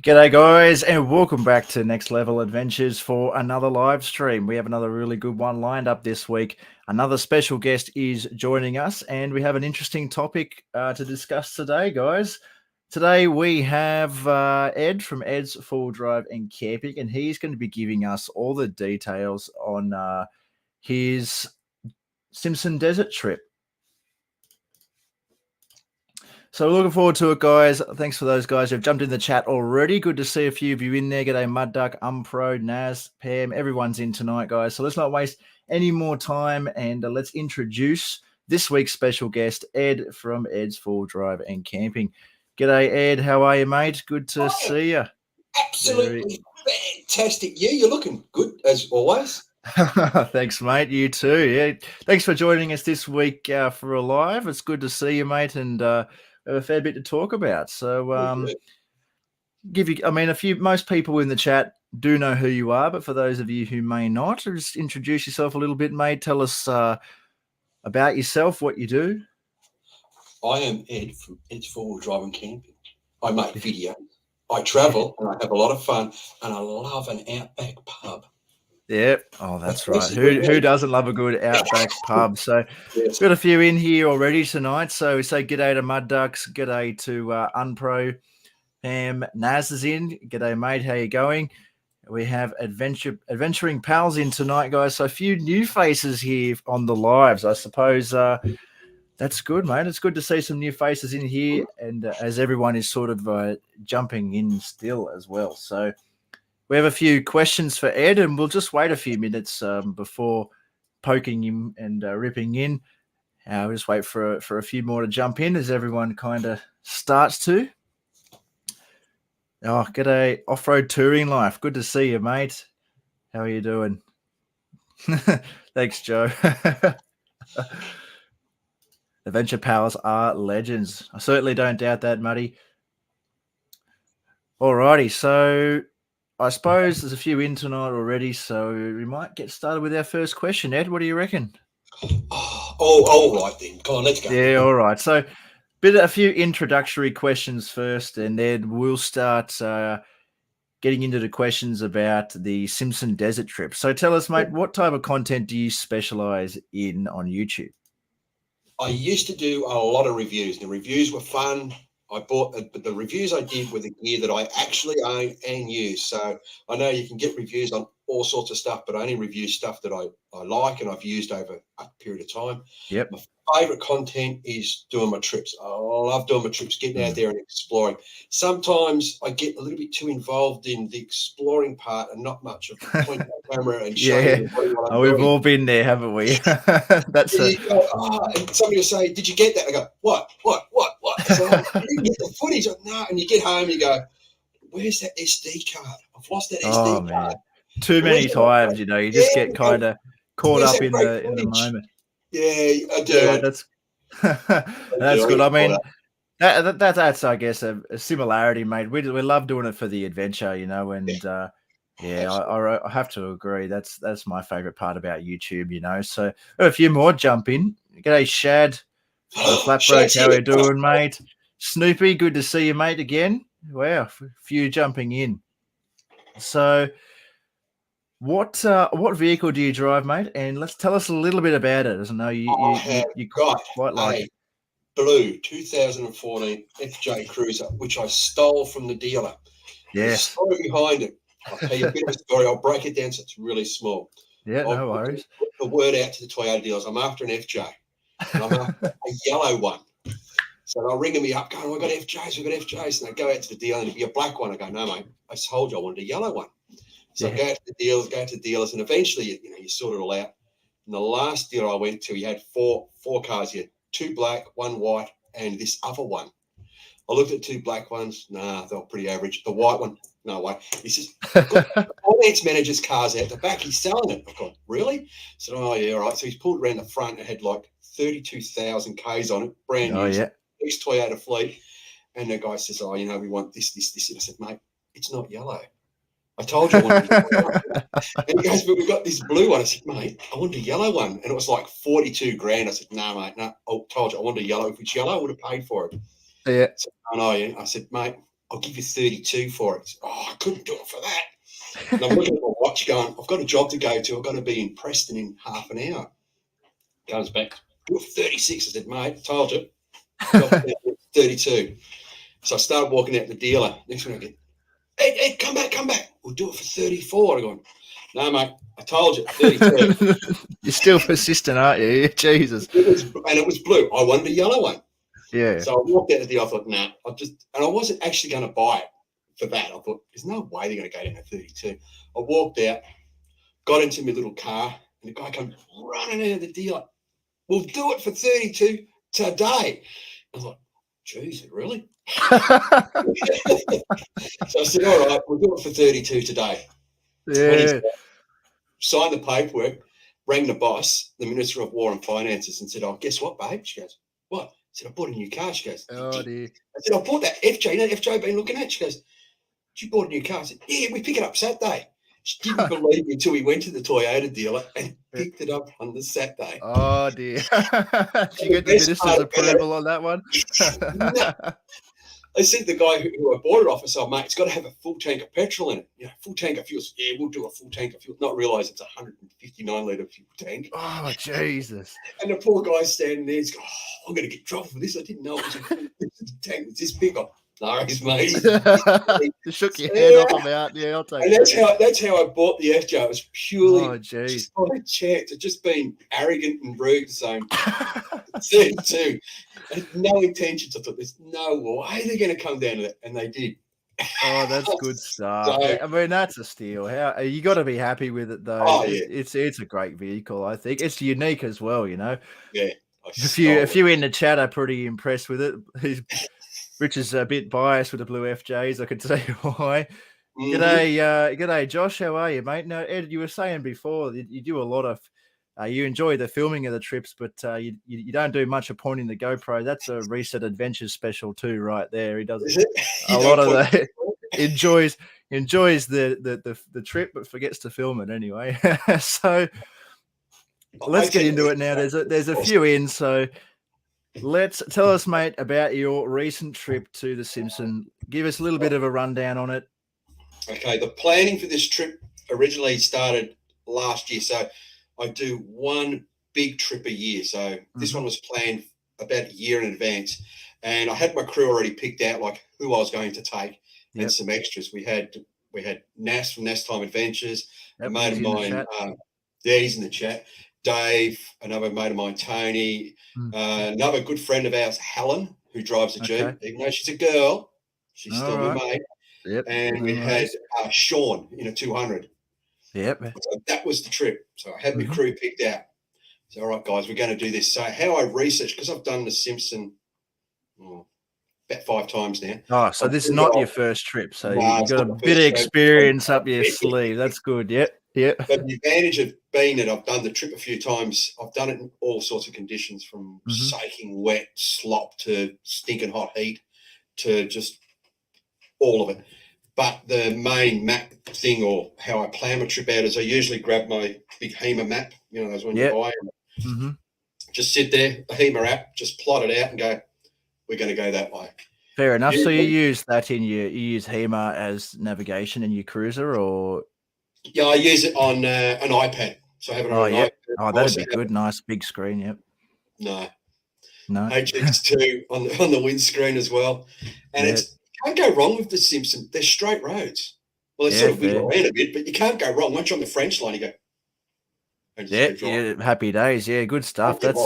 G'day guys and welcome back to Next Level Adventures for another live stream. We have another really good one lined up this week. Another special guest is joining us and we have an interesting topic to discuss today, guys. Today we have Ed from Ed's Full Drive and Camping, and he's going to be giving us all the details on his SIMPSON desert trip. So looking forward to it, guys. Thanks for those guys who've jumped in the chat already. Good to see a few of you in there. G'day, Mud Duck, Umpro, Naz, Pam. Everyone's in tonight, guys. So let's not waste any more time and let's introduce this week's special guest, Ed from Ed's Full Drive and Camping. G'day, Ed. How are you, mate? Good to see you. Absolutely fantastic. Yeah, you're looking good as always. Thanks, mate. You too. Yeah. Thanks for joining us this week for a live. It's good to see you, mate, and a fair bit to talk about. So, most people in the chat do know who you are, but for those of you who may not, just introduce yourself a little bit, mate. Tell us about yourself, what you do. I am Ed from Ed's Full Drive and Camping. I make videos. I travel and I have a lot of fun, and I love an outback pub. Yep. Oh, that's right. Who doesn't love a good outback pub? So Yes. we've got a few in here already tonight. So we say g'day to Mud Ducks, g'day to Unpro. Pam, Naz is in. G'day, mate. How you going? We have adventuring pals in tonight, guys. So a few new faces here on the lives. I suppose that's good, mate. It's good to see some new faces in here, and as everyone is sort of jumping in still as well. So we have a few questions for Ed, and we'll just wait a few minutes before poking him and ripping in. We'll just wait for a few more to jump in as everyone kind of starts to. Oh, g'day, Off-Road Touring Life. Good to see you, mate. How are you doing? Thanks, Joe. Adventure pals are legends. I certainly don't doubt that, Muddy. Alrighty, so I suppose there's a few in tonight already, so we might get started with our first question. Ed, what do you reckon? All right then. Come on, let's go. Yeah, all right. So a few introductory questions first, and then we'll start getting into the questions about the SIMPSON desert trip. So tell us, mate, what type of content do you specialize in on YouTube? I used to do a lot of reviews. The reviews were fun. But the reviews I did were the gear that I actually own and use. So I know you can get reviews on all sorts of stuff, but I only review stuff that I like and I've used over a period of time. Yep. My favorite content is doing my trips. I love doing my trips, getting out there and exploring. Sometimes I get a little bit too involved in the exploring part and not much of pointing the camera and showing everybody what I'm doing. We've all been there, haven't we? That's and somebody will say, "Did you get that?" I go, "What?" So I didn't get the footage. No, and you get home, you go, "Where's that SD card? I've lost that SD card." Too many times, you just get kind of caught up in the moment. Yeah, I do. Yeah, that's good. I mean, that's I guess a similarity, mate. We love doing it for the adventure, and I have to agree. That's my favorite part about YouTube, So a few more jump in. G'day, Shad. Flatbroke, how are you doing, mate? Snoopy, good to see you, mate, again. Wow, a few jumping in. So what vehicle do you drive, mate? And let's tell us a little bit about it. As I know you quite like it. Blue 2014 FJ Cruiser, which I stole from the dealer. Yes. The story behind it. I'll tell you a bit of a story. I'll break it down so it's really small. Yeah, no worries. Put the word out to the Toyota dealers. I'm after an FJ. And I'm after a yellow one. So they're ringing me up, going, "We've got FJs. And I go out to the dealer, and it'd be a black one. I go, "No, mate, I told you I wanted a yellow one." So I go out to the dealers, and eventually, you sort it all out. And the last dealer I went to, he had four cars. He had 2 black, 1 white, and this other one. I looked at 2 black ones. Nah, they were pretty average. The white one, no way. He says, finance manager's car's out the back. He's selling it. I thought, really? I said, "Oh, yeah, all right." So he's pulled around the front. It had like 32,000 Ks on it, brand new. Yeah. Ex Toyota fleet. And the guy says, "Oh, we want this. And I said, "Mate, it's not yellow. I told you I wanted a yellow one." And he goes, "But we've got this blue one." I said, "Mate, I want a yellow one." And it was like 42 grand. I said, "No, mate, no. I told you I wanted a yellow. If it's yellow, I would have paid for it." Yeah. So, I know. I said, "Mate, I'll give you 32 for it. Oh, I couldn't do it for that. And I'm looking at my watch going, I've got a job to go to. I've got to be in Preston in half an hour. Comes back, do it for 36. I said, mate, I told you. 32. So I started walking out the dealer. Next one I get, hey, come back. We'll do it for 34. I go, no, mate, I told you, 32. You're still persistent, aren't you? Jesus. It was blue. I wanted a yellow one. Yeah. So I walked out the deal. I thought, nah, and I wasn't actually going to buy it for that. I thought, there's no way they're going to go down to 32. I walked out, got into my little car, and the guy comes running out of the dealer. We'll do it for 32 today. I was like, geez, really? So I said, all right, we'll do it for 32 today. Yeah. Signed the paperwork, rang the boss, the Minister of War and Finances, and said, oh, guess what, babe? She goes, what? I said, I bought a new car. She goes, oh, dear. I said, I bought that FJ. You know FJ I've been looking at? She goes, you bought a new car? I said, yeah, we pick it up Saturday. She didn't believe me until we went to the Toyota dealer and picked it up on the Saturday. Oh, dear. Did you get the minister's approval on that one? No. I said the guy who I bought it off, I said, mate, it's got to have a full tank of petrol in it. You know, full tank of fuel. Yeah, we'll do a full tank of fuel. Not realise it's a 159-litre fuel tank. Oh, Jesus. And the poor guy's standing there. He's going, oh, I'm going to get trouble for this. I didn't know it was a full tank. It's this big. No, he's mate. You shook your head off about. Yeah, I'll take it. And that's how I bought the FJ. It was purely just by chance. It's just been arrogant and rude. So 32. I had no intentions. I thought there's no way they're going to come down to that, and they did. Oh, that's good stuff. So, I mean, that's a steal. How you got to be happy with it, though. Oh, yeah. It's a great vehicle. I think it's unique as well. You know. Yeah. A few in the chat are pretty impressed with it. Rich is a bit biased with the blue FJs. I can tell you why. Mm-hmm. G'day, Josh. How are you, mate? Now, Ed, you were saying before you do a lot of. You enjoy the filming of the trips, but you don't do much of pointing the GoPro. That's a Reset Adventures special too, right there. He does a lot of that. enjoys the trip, but forgets to film it anyway. So let's get into it now. There's a few in, so tell us, mate, about your recent trip to the Simpson. Give us a little bit of a rundown on it. Okay, the planning for this trip originally started last year, so I do one big trip a year. So this one was planned about a year in advance, and I had my crew already picked out, like who I was going to take and some extras. We had Nas from Nas Time Adventures, a mate of mine. He's in the chat. Dave, another mate of mine, Tony, another good friend of ours, Helen, who drives a Jeep. Even though she's a girl, she's still my mate. Yep. And we had Sean in a 200. Yep. So that was the trip. So I had my crew picked out. So, all right, guys, we're going to do this. So how I researched, because I've done the Simpson about 5 times now. Oh, so this is not your first trip. So you've got a bit of experience up your sleeve. That's good. Yep. But the advantage of being that I've done the trip a few times, I've done it in all sorts of conditions, from soaking wet, slop, to stinking hot heat, to just all of it. But the main map thing, or how I plan my trip out, is I usually grab my big HEMA map, you know, those ones you buy, and just sit there, the HEMA app, just plot it out and go, we're going to go that way. Fair enough. So you use that you use HEMA as navigation in your cruiser, or? Yeah, I use it on an iPad. So I have it on an iPad. Oh, that'd be good. Nice big screen. Yep. No. HX2 on the windscreen as well. And you can't go wrong with the Simpson. They're straight roads. Well, they sort of wiggle around a bit, but you can't go wrong. Once you're on the French line, you go. Happy days. Yeah, good stuff. That's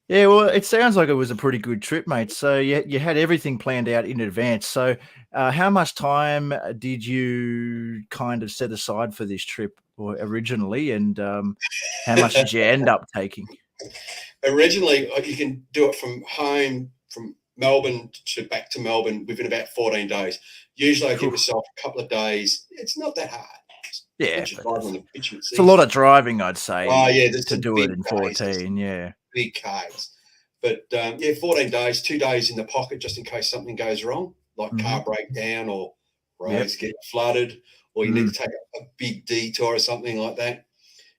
well, it sounds like it was a pretty good trip, mate. So you had everything planned out in advance. So how much time did you kind of set aside for this trip originally, and how much did you end up taking? Originally, you can do it from home, from Melbourne back to Melbourne within about 14 days. Usually I give myself a couple of days. It's not that hard. It's a lot of driving, I'd say. Oh, yeah. To do it in 14, big caves. But 14 days, 2 days in the pocket just in case something goes wrong, like car breakdown or roads get flooded, or you need to take a big detour or something like that.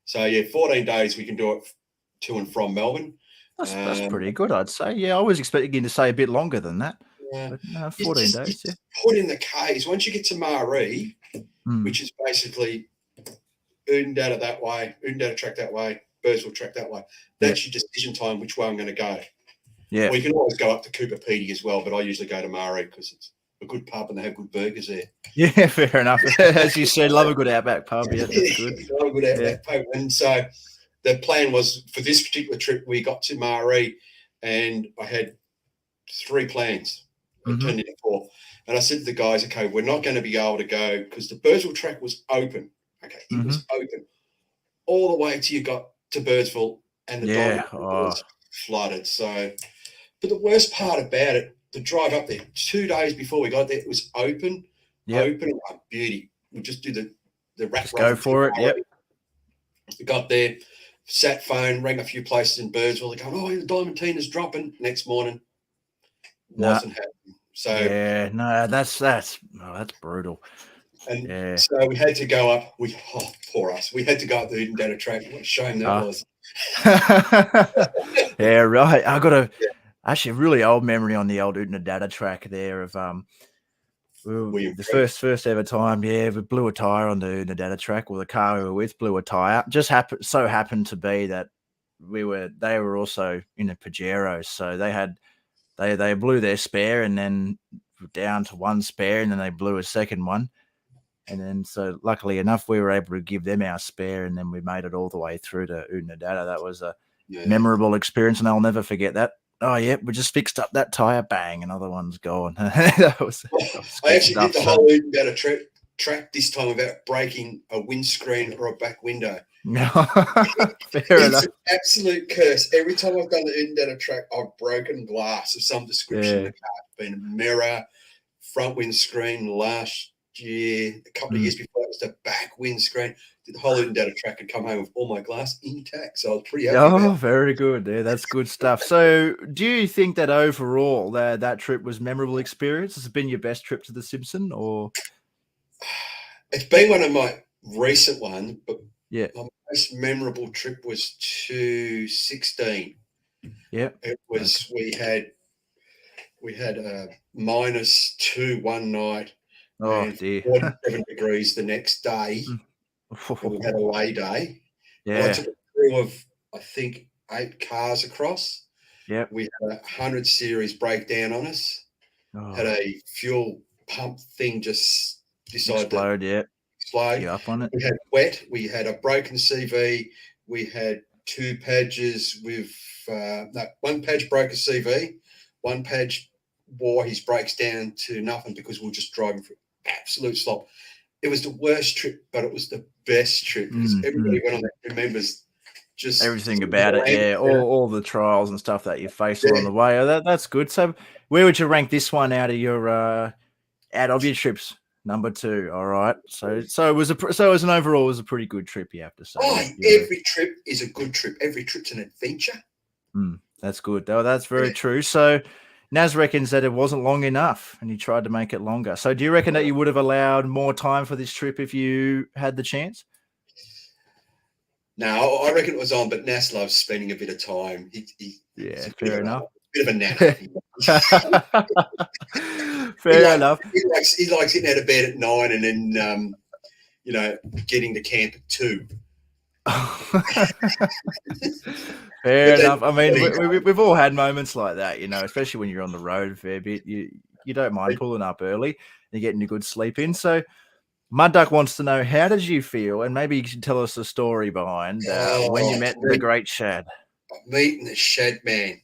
So 14 days we can do it to and from Melbourne. That's pretty good, I'd say. Yeah, I was expecting you to say a bit longer than that. But no, You 14 just days, yeah. put in the K's. Once you get to Maree, Mm, which is basically Oodendata that way, Oodendata track that way, Birdsville track that way. That's your decision time, which way I'm going to go. yeah. Or you can always go up to Cooper Pedy as well, but I usually go to Maree because it's a good pub and they have good burgers there. Yeah, fair enough. As you said, love a good outback pub. Yeah, that's good. Love a good outback pub. And so the plan was for this particular trip, we got to Maree and I had 3 plans. It turned into 4. And I said to the guys, okay, we're not going to be able to go because the Birdsville track was open. Okay, it was open all the way till you got to Birdsville and the diamond was flooded. So, but the worst part about it, the drive up there, 2 days before we got there, it was open, open, like beauty. We just do the rat Just go for it. Yep. We got there, sat phone, rang a few places in Birdsville. They're going, oh, the Diamantina's dropping. Next morning, wasn't happening. So yeah, no, that's brutal. And so we had to go up. Poor us. We had to go up the Oodendata track. What a shame that was. Yeah, right. I got actually a really old memory on the old Oodendata track there of the first ever time. Yeah, we blew a tire on the Oodendata track. Well, the car we were with blew a tire. Just happened to be that they were also in a Pajero, so they blew their spare and then down to one spare, and then they blew a second one. And then, so luckily enough, we were able to give them our spare, and then we made it all the way through to Oodendata. That was a memorable experience, and I'll never forget that. Oh, yeah, we just fixed up that tire, bang, another one's gone. that was I actually did the whole Oodendata track this time without breaking a windscreen or a back window. No, fair enough. It's an absolute curse. Every time I've done the Oodendata track, I've broken glass of some description. The car, been a mirror, front windscreen, last year, a couple of years before, it was the back windscreen. Did the whole Oodendata track and come home with all my glass intact. So I was pretty happy. Oh, very good. Yeah, that's good stuff. So do you think that overall that trip was a memorable experience? Has it been your best trip to the Simpson, or? It's been one of my recent ones, but yeah, my most memorable trip was to 16. Yeah. It was, we had a -2 one night. Oh, and dear. 47 degrees the next day. We had a lay day. Yeah. And I took a crew of, I think, 8 cars across. Yeah. We had a 100 series breakdown on us. Had a fuel pump thing just decided to explode. You up on it? We had wet. We had a broken CV. We had 2 padges with one padge broke a CV. One padge wore his brakes down to nothing because we were just driving for absolute slop. It was the worst trip, but it was the best trip because everybody went on that remembers just everything about it. Yeah, all the trials and stuff that you faced along the way. Oh, that's good. So, where would you rank this one out of your trips? Number 2. All right. So as an overall, it was a pretty good trip, you have to say. Oh, every trip is a good trip. Every trip's an adventure. That's good. Oh, that's very true. So Naz reckons that it wasn't long enough and he tried to make it longer. So do you reckon that you would have allowed more time for this trip if you had the chance? No, I reckon it was on, but Nas loves spending a bit of time. Fair enough. Bit of a nana. Fair enough. He likes getting out of bed at 9 and then, getting to camp at 2. Fair enough. I mean, we've all had moments like that, especially when you're on the road a fair bit. You don't mind pulling up early and getting a good sleep in. So Mud Duck wants to know, how did you feel? And maybe you should tell us the story behind when you met the great Shad. Meeting the Shad man.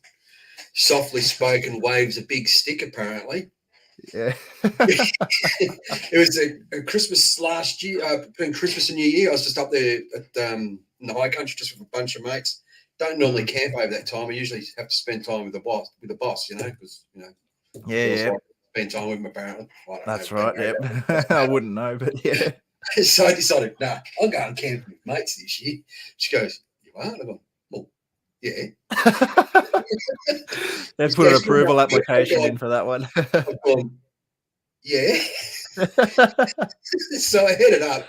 Softly spoken, waves a big stick, apparently. Yeah. It was a Christmas last year, between Christmas and New Year. I was just up there in the high country just with a bunch of mates. Don't normally camp over that time. I usually have to spend time with the boss, because spend time with him, apparently. That's right. Yep. I wouldn't know, but yeah. So I decided, I'll go and camp with mates this year. She goes, "You are?" And I go, "Well, yeah." They put an approval application in for that one. I've gone, yeah. So I headed up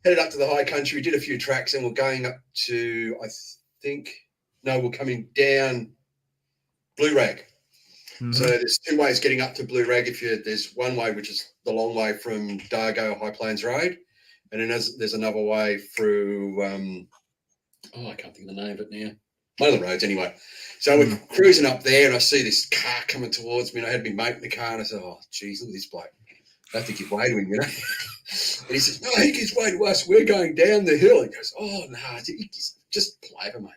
to the high country. We did a few tracks, and we're going up to, we're coming down Blue Rag. So there's two ways getting up to Blue Rag. There's one way, which is the long way from Dargo High Plains Road, and then there's another way through. I can't think of the name of it now. One of the roads, anyway. So we're cruising up there, and I see this car coming towards me, and I had my mate in the car, and I said, "Oh, geez, look at this bloke. I have to give way to him, you know." And he says, "No, he gives way to us. We're going down the hill." He goes, "Oh, no, just pull over, mate."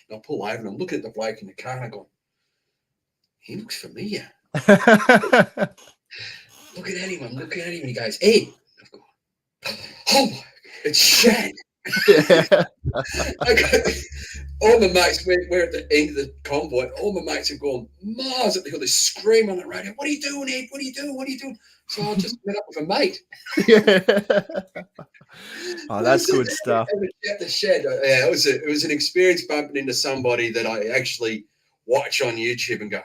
And I pull over, and I'm looking at the bloke in the car, and I go, "He looks familiar." Looking at him, I'm looking at him, and he goes, "Ed." I've gone, "Oh my, it's Shad." All my mates, we're at the end of the convoy. All my mates have gone miles up the hill. They scream on the radio, "What are you doing, Ed? What are you doing? What are you doing?" So I just met up with a mate. Oh, that's good stuff. At the shed. Yeah, it was an experience bumping into somebody that I actually watch on YouTube and go,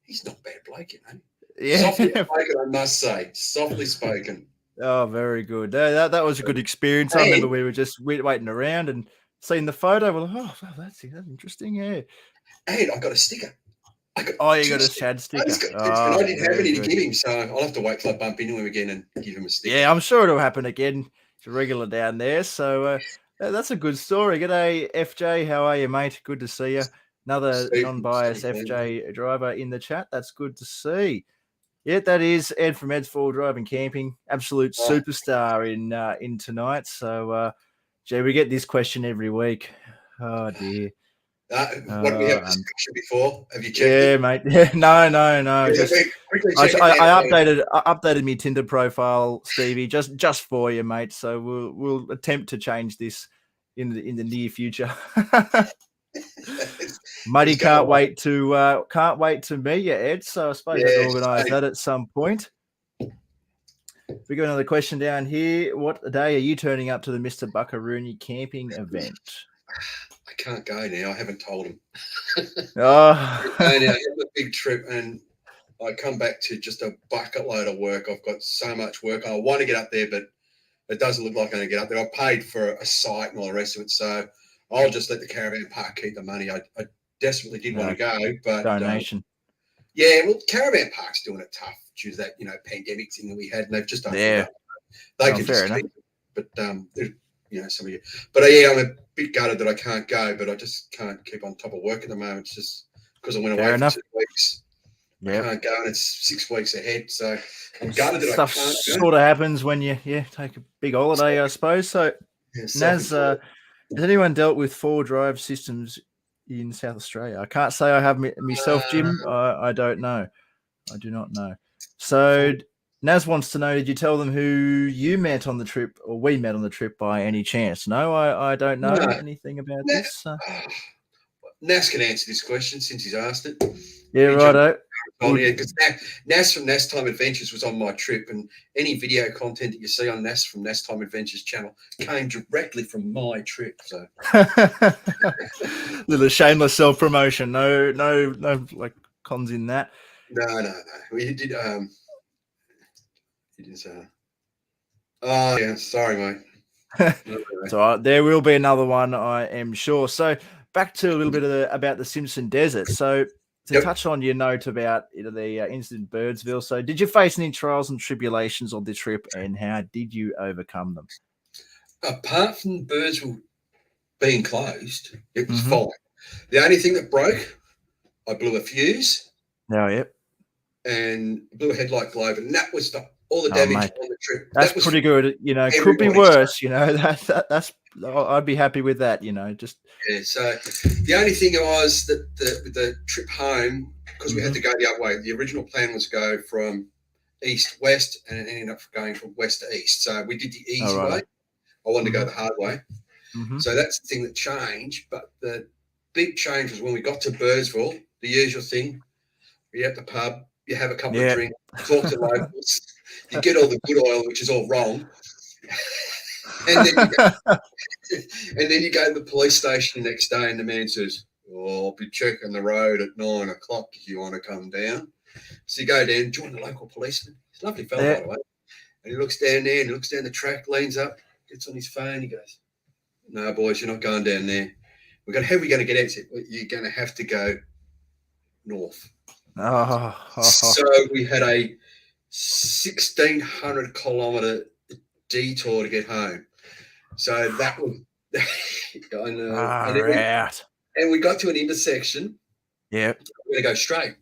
"He's not a bad bloke, you know." Yeah. Softly spoken, I must say. Softly spoken. Oh, very good. That was a good experience. I remember we were just waiting around and seeing the photo. We're like, "Oh, that's interesting." Yeah. And I got a sticker. You got a Shad sticker. And I didn't have any to give him, so I'll have to wait till I bump into him again and give him a sticker. Yeah, I'm sure it'll happen again. It's a regular down there. So that's a good story. G'day, FJ. How are you, mate? Good to see you. Another non-biased FJ driver in the chat. That's good to see. Yeah, that is Ed from Ed's Full Driving Camping. Absolute superstar in tonight. So, we get this question every week. Oh, dear. What we have discussion before? Have you checked? Yeah, mate. No. I updated my Tinder profile, Stevie, just for you, mate. So we'll attempt to change this in the near future. Muddy can't wait to meet you, Ed. So I suppose I'll organise that at some point. We got another question down here. What day are you turning up to the Mr. Buckaroony camping event? I can't go now. I haven't told him. Oh. I have a big trip, and I come back to just a bucket load of work. I've got so much work. I want to get up there, but it doesn't look like I'm going to get up there. I paid for a site and all the rest of it, so I'll just let the caravan park keep the money. I desperately did want to go, but donation. Well, caravan park's doing it tough due to that pandemic thing that we had, and they've just done it. They can just keep it, but some of you. But I'm a bit gutted that I can't go, but I just can't keep on top of work at the moment. It's just because I went away for 2 weeks. I can't go, and it's 6 weeks ahead. So I'm gutted that stuff I can't go. Sort of happens when you take a big holiday, I suppose. So, Naz, has anyone dealt with 4-drive systems in South Australia? I can't say I have myself, Jim. I don't know. I do not know. So Naz wants to know, did you tell them who you met on the trip, or we met on the trip by any chance? No, I don't know anything about this. Naz can answer this question since he's asked it. Yeah, righto. Because Naz from Naz Time Adventures was on my trip, and any video content that you see on Naz from Naz Time Adventures channel came directly from my trip. So, little shameless self-promotion. No, like cons in that. No. We did. You did say. Oh yeah, sorry, mate. So there will be another one, I am sure. So back to a little bit about the Simpson Desert. So to touch on your note about the incident in Birdsville. So did you face any trials and tribulations on the trip, and how did you overcome them? Apart from Birdsville being closed, it was fine. The only thing that broke, I blew a fuse. Oh, yep. And blew a headlight globe, and that was all the damage on the trip. That's pretty good. Could be worse. That's I'd be happy with that. So the only thing was that with the trip home, because we had to go the other way. The original plan was to go from east west, and it ended up going from west to east. So we did the easy way. I wanted to go the hard way. So that's the thing that changed. But the big change was when we got to Birdsville. The usual thing: you're at the pub. You have a couple of drinks, talk to locals, you get all the good oil, which is all wrong. and then you go to the police station the next day, and the man says, I'll be checking the road at 9 o'clock if you want to come down. So you go down, join the local policeman. He's a lovely fellow, by the way. And he looks down there, and he looks down the track, leans up, gets on his phone, he goes, no, boys, you're not going down there. How are we going to get out? You're going to have to go north. Oh, So we had a 1,600-kilometer detour to get home. So that was, I know. far out. And we got to an intersection. Yep. We're going to go straight.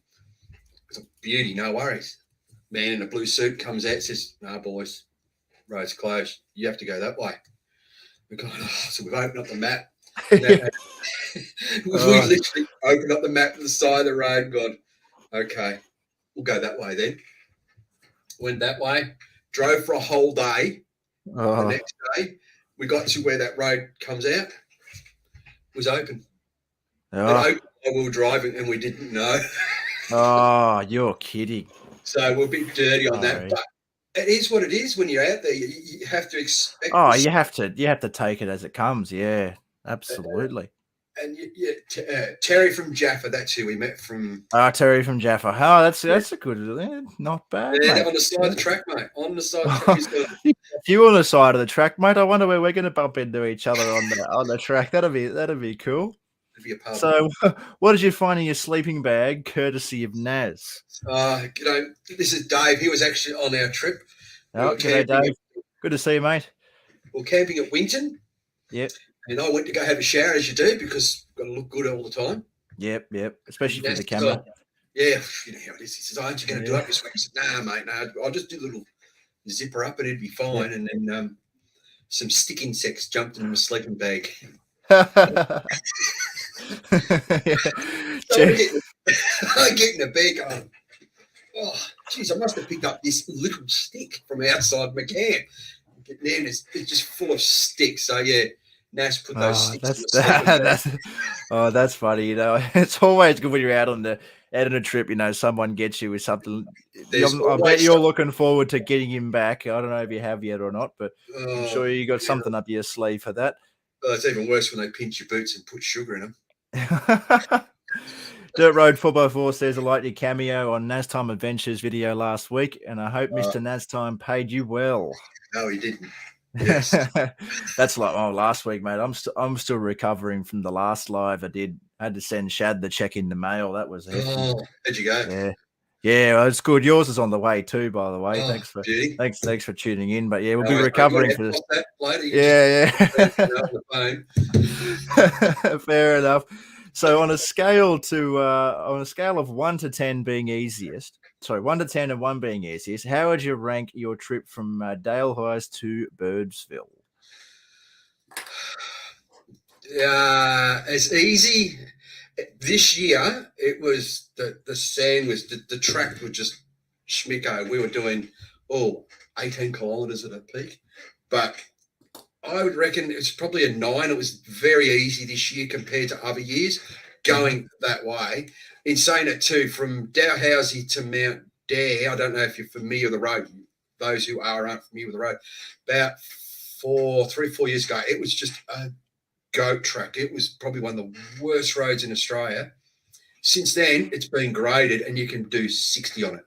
It's a beauty, no worries. Man in a blue suit comes out, says, "No, boys, road's closed. You have to go that way." We're going, so we've opened up the map. We literally opened up the map to the side of the road and gone, "Okay, we'll go that way then." Went that way, drove for a whole day. The next day, we got to where that road comes out. It was open. It opened while we were driving, and we didn't know. Oh, you're kidding. So we're a bit dirty on that, but it is what it is when you're out there. You have to expect. Oh, you have to take it as it comes. Yeah, absolutely. And Terry from Jaffa, that's who we met from. Terry from Jaffa. Oh, that's a good, not bad. Yeah, mate. on the side of the track, mate. On the side of the track. You on the side of the track, mate. I wonder where we're going to bump into each other on the track. That'd be cool. Be a pub. So, what did you find in your sleeping bag, courtesy of Naz? This is Dave. He was actually on our trip. G'day, Dave. Good to see you, mate. We're camping at Winton. Yep. And I went to go have a shower, as you do, because I've got to look good all the time. Yep. Especially for the camera. Yeah, you know how it is. He says, "Aren't you going to do it this week?" I said, "Nah, mate, no. I'll just do a little zipper up and it'd be fine." And then some stick insects jumped in my sleeping bag. So I get in the bed going, "Oh, geez, I must have picked up this little stick from outside my camp." Get there and it's just full of sticks. So yeah, Nash put those sticks. That's funny. You know, it's always good when you're out on a trip. You know, someone gets you with something. I bet you're looking forward to getting him back. I don't know if you have yet or not, but I'm sure you got something up your sleeve for that. It's even worse when they pinch your boots and put sugar in them. Dirt Road 4x4 says, "I liked your cameo on Naztime Adventures video last week, and I hope Mr. Naztime paid you well." No, he didn't. Yes. That's like last week, mate. I'm still recovering from the last live I did. I had to send Shad the check in the mail. That was it. How'd you go? Yeah, well, it's good. Yours is on the way too, by the way. Thanks for tuning in. But yeah, we'll be recovering for this. Fair enough. So on a scale of 1 to 10 being easiest, 1 to 10 and 1 being easiest, how would you rank your trip from Dale Heights to Birdsville? It's easy. This year, it was the sand was the track was just schmicko. We were doing 18 kilometers at a peak, but I would reckon it's probably a 9. It was very easy this year compared to other years going that way. In saying it too, from Dalhousie to Mount Dare, I don't know if you're familiar with the road. Those who aren't familiar with the road, about 3 or 4 years ago, it was just a goat track. It was probably one of the worst roads in Australia. Since then, it's been graded and you can do 60 on it.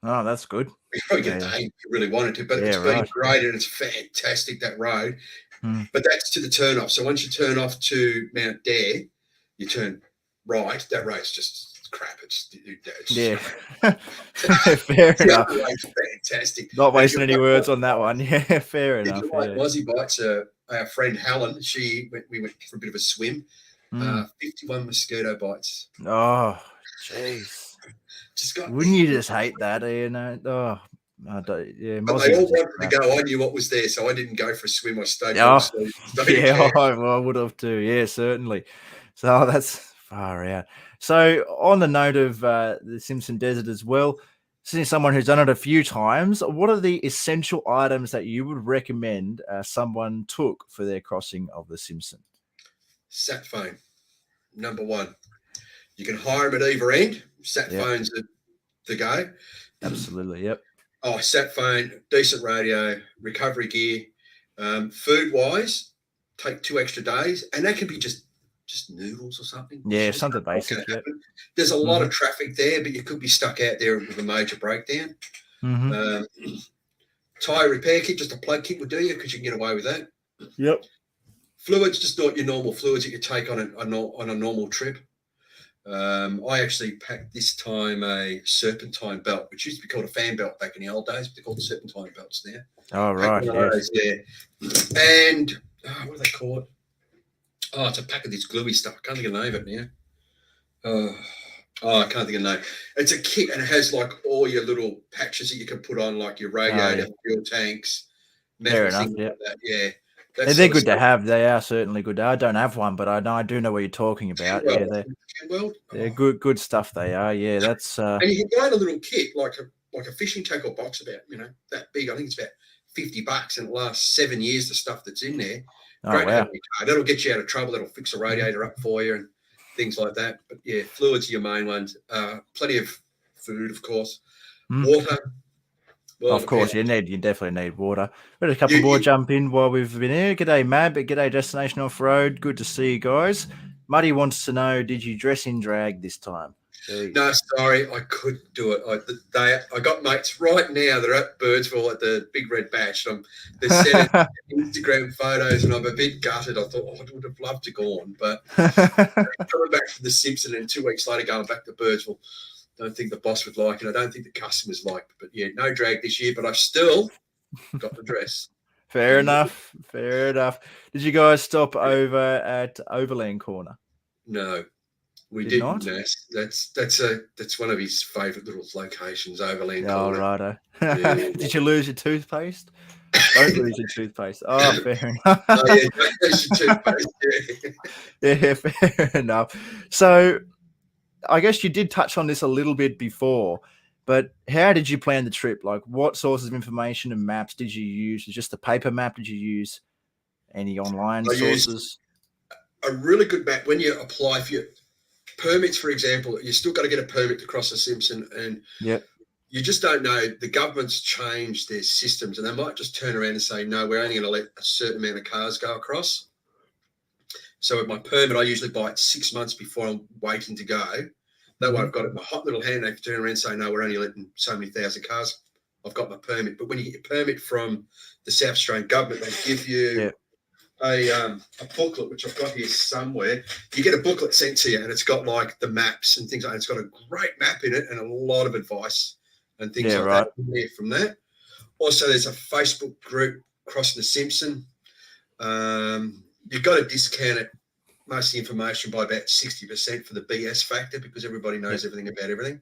Oh, that's good. You probably get an 8 if you really wanted to, but it's been graded and it's fantastic, that road. But that's to the turn off. So once you turn off to Mount Dare, you turn right. That road's just crap. It's fair enough. Fantastic. Not wasting any words on that one. Yeah, fair enough. Aussie bites. Our friend Helen, we went for a bit of a swim. 51 mosquito bites. Oh, jeez. Wouldn't you just hate that? You know. Oh, I don't. Yeah. But they all wanted to go. I knew what was there, so I didn't go for a swim. I stayed. I would have too. Yeah, certainly. So that's far out. So on the note of the Simpson Desert as well, since someone who's done it a few times, what are the essential items that you would recommend someone took for their crossing of the Simpson? Sat phone, number 1. You can hire them at either end. Sat phone's the go. Absolutely, yep. Sat phone, decent radio, recovery gear. Food-wise, take 2 extra days, and that can be just noodles or something. Yeah, something basic. Yep. There's a lot of traffic there, but you could be stuck out there with a major breakdown. Tyre repair kit, just a plug kit would do you because you can get away with that. Yep. Fluids, just not your normal fluids that you take on a normal trip. I actually packed this time a serpentine belt, which used to be called a fan belt back in the old days, but they're called serpentine belts now. Oh, Packed right. one of Yes. those, yeah. And what do they call it? Oh, it's a pack of this gluey stuff. I can't think of the name of it now. I can't think of the name. It's a kit and it has like all your little patches that you can put on, like your radiator, yeah. fuel tanks, Fair metal enough. things Yeah. like that. Yeah. They're That's sort of good to stuff. have. They are certainly good. I don't have one, but I do know what you're talking about. Yeah, they're Oh. good stuff. They are. Yeah, that's And you can buy a little kit like a fishing tackle box about that big. I think it's about $50 and it lasts 7 years. The stuff that's in there, oh great to have wow. in your car. That'll get you out of trouble. That'll fix a radiator up for you and things like that. But yeah, fluids are your main ones. Plenty of food, of course. Mm. Water. Well, Of course, depends. you definitely need water. We had a couple You, more you, jump in while we've been here. G'day, Mab. G'day, Destination Off Road. Good to see you guys. Muddy wants to know: did you dress in drag this time? Jeez. no, sorry, I couldn't do it. I got mates right now. They're at Birdsville at the Big Red Bash. They're sending Instagram photos, and I'm a bit gutted. I thought I would have loved to go on, but coming back from the Simpson and 2 weeks later going back to Birdsville, don't think the boss would like it. I don't think the customers liked it. But yeah, no drag this year, but I've still got the dress. Fair enough. Fair enough. Did you guys stop over at Overland Corner? No, we Did didn't. not? That's one of his favourite little locations, Overland Oh, Corner. righto. Yeah. Did you lose your toothpaste? Don't lose your toothpaste. Oh, fair enough. Oh, yeah, that's your toothpaste. Yeah, fair enough. So I guess you did touch on this a little bit before, but how did you plan the trip? Like, what sources of information and maps did you use? Just a paper map? Did you use any online I used sources? a really good map. When you apply for your permits, for example, you still got to get a permit to cross the Simpson, and Yep. you just don't know. The government's changed their systems, and they might just turn around and say, no, we're only going to let a certain amount of cars go across. So with my permit, I usually buy it 6 months before I'm waiting to go. That way I've got it in my hot little hand. They have to turn around and say, no, we're only letting so many thousand cars. I've got my permit. But when you get your permit from the South Australian government, they give you a booklet, which I've got here somewhere. You get a booklet sent to you, and it's got like the maps and things like that. It's got a great map in it and a lot of advice and things like that in there from that. Also, there's a Facebook group, Crossing the Simpson. You've got to discount it, most of the information, by about 60% for the BS factor, because everybody knows everything about everything.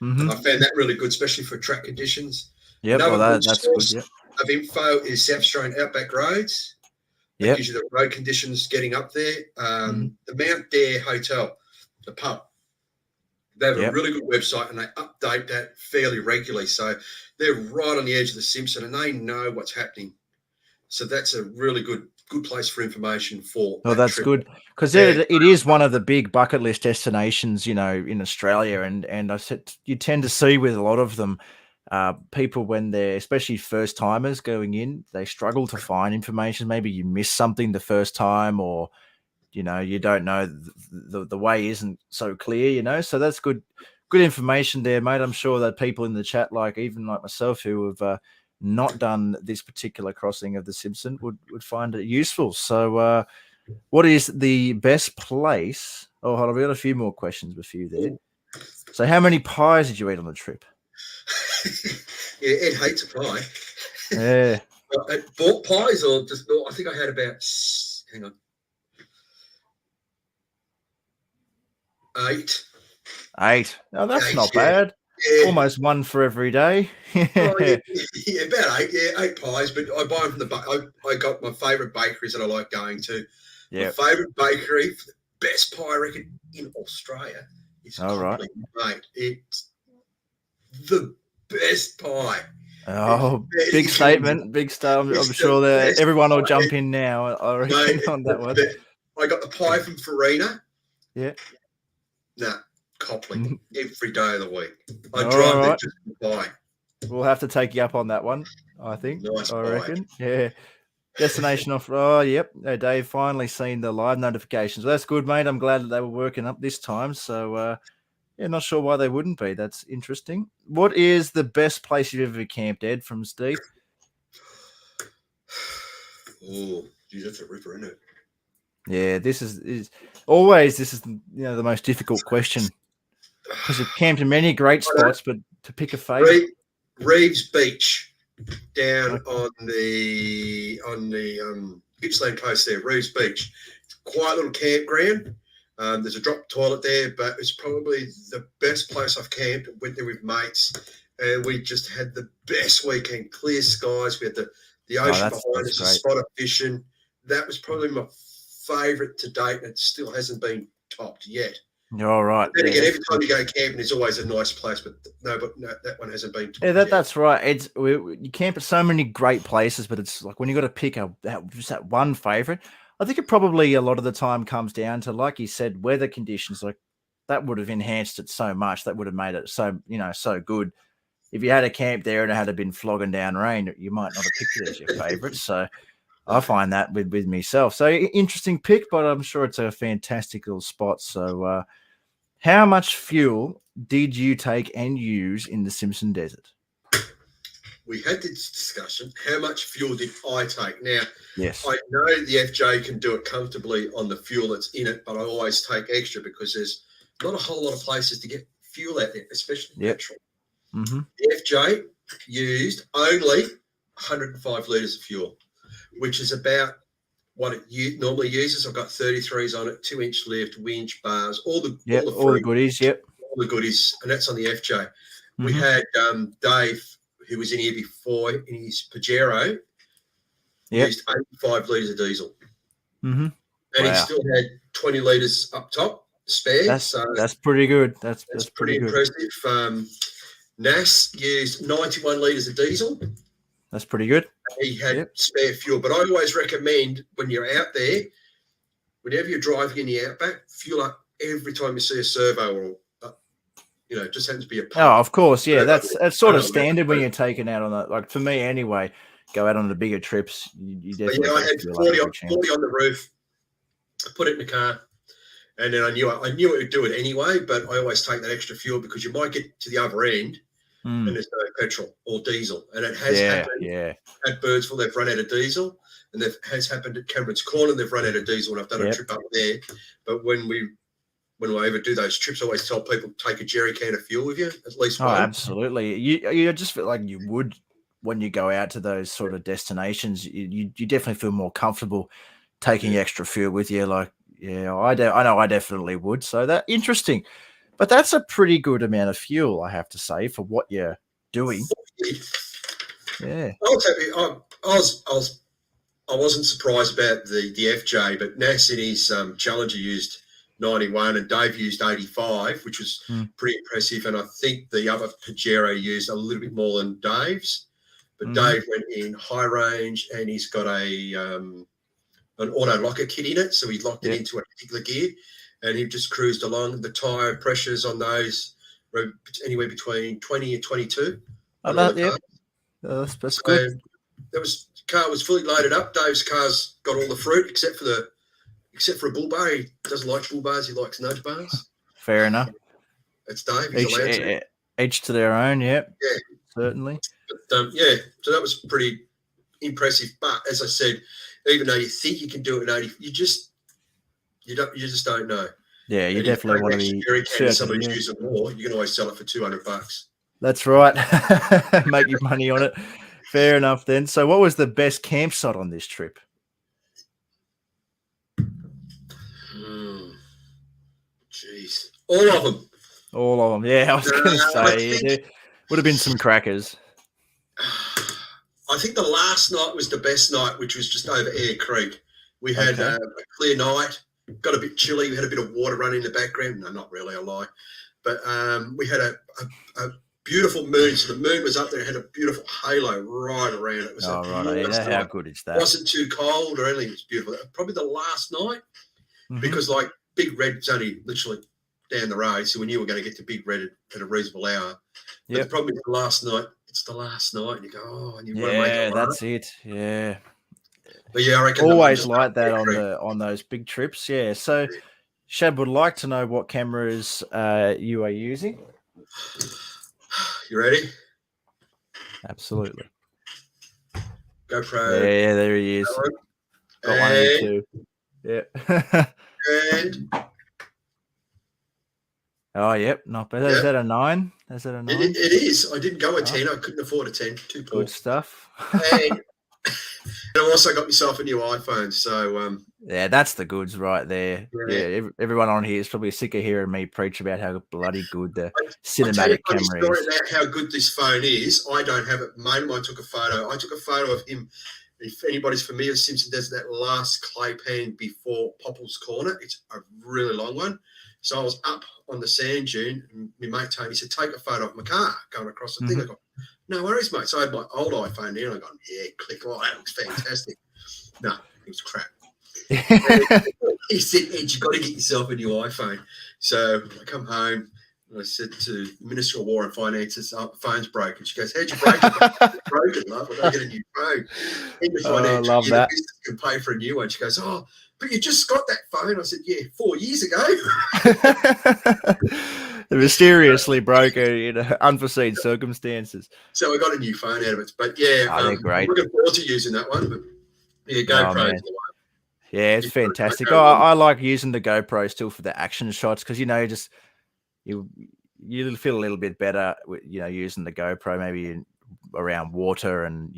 Mm-hmm. I found that really good, especially for track conditions. Yep, Another well, good that's source good. Yep. of info is South Australian Outback Roads. That gives you the road conditions getting up there. The Mount Dare Hotel, the pub, they have a really good website, and they update that fairly regularly. So they're right on the edge of the Simpson, and they know what's happening. So that's a really good place for information for. Oh, that's good, because it is one of the big bucket list destinations, in Australia, and I said you tend to see with a lot of them, people when they're especially first timers going in, they struggle to find information. Maybe you miss something the first time, or you don't know the way isn't so clear. So that's good information there, mate. I'm sure that people in the chat, even like myself, who have not done this particular crossing of the Simpson, would find it useful. So what is the best place? Oh, hold on, we got a few more questions with you there. So how many pies did you eat on the trip? Yeah, Ed hates a pie. Yeah. Bought pies, or just, I think I had about, hang on, 8. Oh, that's not bad. Yeah. Almost one for every day. Oh, yeah, about 8. Yeah, 8 pies, but I buy them from I got my favourite bakeries that I like going to. My favourite bakery for the best pie, I reckon, in Australia is Copley, mate. It's the best pie. Oh, big statement. Big statement. I'm sure that everyone will jump in now, I reckon, on that one. I got the pie from Farina. Yeah. Nah, Copley every day of the week. I drive there just for pie. We'll have to take you up on that one, I think. Nice I pie. reckon. Yeah. Destination off. Oh, yep. Dave finally seen the live notifications. Well, that's good, mate. I'm glad that they were working up this time. So, not sure why they wouldn't be. That's interesting. What is the best place you've ever camped, Ed, from Steve? Oh, geez, that's a ripper, isn't it? Yeah, this is always the most difficult question because you've camped in many great spots, but to pick a favorite. Reeves Beach down Okay. on the Gippsland coast there, Reeves Beach. Quiet little campground. There's a drop toilet there, but it's probably the best place I've camped. Went there with mates, and we just had the best weekend. Clear skies. We had the ocean behind us, a spot of fishing. That was probably my favourite to date, and it still hasn't been topped yet. You're all right. Then again, every time you go camping, there's always a nice place, but no, that one hasn't been topped yet. That's right. You camp at so many great places, but it's like when you got to pick just that one favorite. I think it probably a lot of the time comes down to, like you said, weather conditions. Like that would have enhanced it so much. That would have made it so good. If you had a camp there and it had been flogging down rain, you might not have picked it as your favorite. So I find that with myself. So interesting pick, but I'm sure it's a fantastic little spot. So how much fuel did you take and use in the Simpson Desert? We had this discussion. How much fuel did I take? Now, yes, I know the FJ can do it comfortably on the fuel that's in it, but I always take extra because there's not a whole lot of places to get fuel out there, especially petrol. Mm-hmm. The FJ used only 105 litres of fuel, which is about what it normally uses. I've got 33s on it, 2-inch lift, winch, bars, all the goodies. Yep, all the goodies, and that's on the FJ. Mm-hmm. We had Dave, who was in here before, in his Pajero, used 85 litres of diesel. Mm-hmm. And he still had 20 litres up top spare. That's pretty good. That's pretty impressive. Nas used 91 litres of diesel. That's pretty good. He had spare fuel. But I always recommend when you're out there, whenever you're driving in the outback, fuel up every time you see a servo or it just happens to be a pump. Oh, of course, yeah. That's sort of standard when you're taking out on that. Like for me, anyway, go out on the bigger trips. You definitely. I had 40 on the roof. I put it in the car, and then I knew it would do it anyway. But I always take that extra fuel because you might get to the other end, and there's no petrol or diesel. And it has happened. Yeah. At Birdsville, they've run out of diesel, and it has happened at Cameron's Corner. They've run out of diesel, and I've done a trip up there. But when I ever do those trips, I always tell people take a jerry can of fuel with you, at least one. Oh, absolutely. You just feel like you would when you go out to those sort of destinations. You definitely feel more comfortable taking extra fuel with you. Like, I know I definitely would. So that interesting, but that's a pretty good amount of fuel, I have to say, for what you're doing. Yeah, I wasn't surprised about the FJ, but Nas in his Challenger used 91 and Dave used 85, which was pretty impressive. And I think the other Pajero used a little bit more than Dave's, but Dave went in high range and he's got an auto locker kit in it. So he locked it into a particular gear and he just cruised along. The tyre pressures on those were anywhere between 20 and 22. That's good. Car was fully loaded up. Dave's car's got all the fruit except for a bull bar. He doesn't like bull bars. He likes nudge bars. Fair enough. It's Dave. He's allowed to. Each to their own. Yep. Yeah. Certainly. But, so that was pretty impressive. But as I said, even though you think you can do it at 80, you just don't know. Yeah, you definitely want to be certain. Somebody's using more. You can always sell it for $200. That's right. Make your money on it. Fair enough then. So what was the best campsite on this trip? Jeez. All of them. All of them. Yeah, I was going to say there would have been some crackers. I think the last night was the best night, which was just over Air Creek. We had a clear night, got a bit chilly. We had a bit of water running in the background. No, not really, I lie. But we had a beautiful moon. So the moon was up there, had a beautiful halo right around it. It was how good is that? It wasn't too cold or anything. It was beautiful. Probably the last night because like Big Red's only literally down the road. So we knew we were going to get to Big Red at a reasonable hour. But the problem is the last night, it's the last night. And you go, and you want to make it. That's it. Yeah. But I reckon always like that on those big trips. Yeah. So Shab would like to know what cameras you are using. You ready? Absolutely. GoPro. Yeah, there he is. Got one and two. Yeah. And Oh, yep. Not bad. yeah, Is that a 9? Is that a 9? it is. I didn't go a Oh, 10. I couldn't afford a 10. Too poor. good stuff. And I also got myself a new iPhone. So Yeah, that's the goods right there. yeah. Yeah, everyone on here is probably sick of hearing me preach about how bloody good the I'll tell you cinematic a funny camera story is. about how good this phone is. I don't have it. A mate of mine took a photo. I took a photo of him. If anybody's familiar with Simpson, there's that last clay pan before Popple's Corner. It's a really long one. So I was up on the sand dune, and my mate told me, he said, take a photo of my car going across the thing. I go, no worries, mate. So I had my old iPhone there, and I go, yeah, click. Oh, that looks fantastic. No, it was crap. He said, Ed, you've got to get yourself a new iPhone. So I come home. And I said to the Minister of War and Finances, oh, the phone's broken. She goes, how'd you break it? It's broken, love. I don't get a new phone. In the financial love year, that. the business can pay for a new one. She goes, oh, but you just got that phone. I said, yeah, 4 years ago. Mysteriously broken in unforeseen circumstances. So I got a new phone out of it. But yeah, they're great. I'm looking forward to using that one. But yeah, Oh, GoPro's man. the one. Yeah, it's fantastic. I like using the GoPro still for the action shots because, just you feel a little bit better, using the GoPro maybe around water and,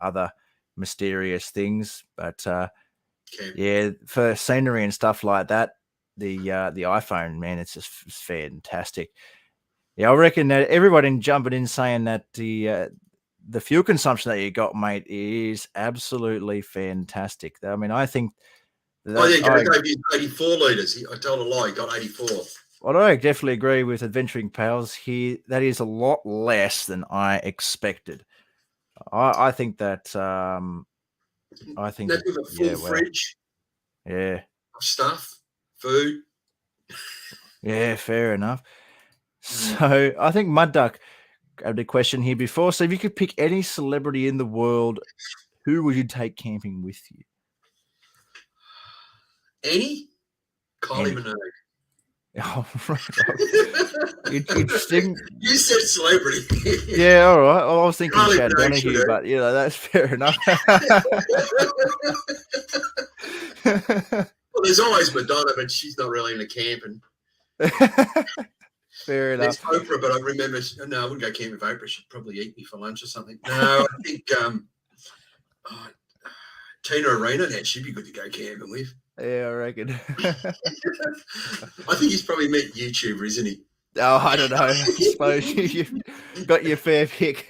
other mysterious things. But yeah, for scenery and stuff like that, the iPhone, man, it's just fantastic. Yeah, I reckon that everybody jumping in saying that the fuel consumption that you got, mate, is absolutely fantastic. I mean, I think that I gave you 84 litres. I told a lie, he got 84. Well, I definitely agree with Adventuring Pals here. That is a lot less than I expected. I think that That's with a full fridge. Yeah. Of stuff, food. Yeah, fair enough. So I think Mud Duck had a question here before. So if you could pick any celebrity in the world, who would you take camping with you? Kylie Minogue. Oh, right. Interesting. You said celebrity. Yeah, all right. Well, I was thinking Chad Donahue, but that's fair enough. Well, there's always Madonna, but she's not really into camping. Fair enough. There's Oprah, but I remember, no, I wouldn't go camping with Oprah. She'd probably eat me for lunch or something. No, I think Tina Arena, she'd be good to go camping with. Yeah, I reckon. I think he's probably met YouTuber, isn't he? Oh, I don't know. I suppose you've got your fair pick.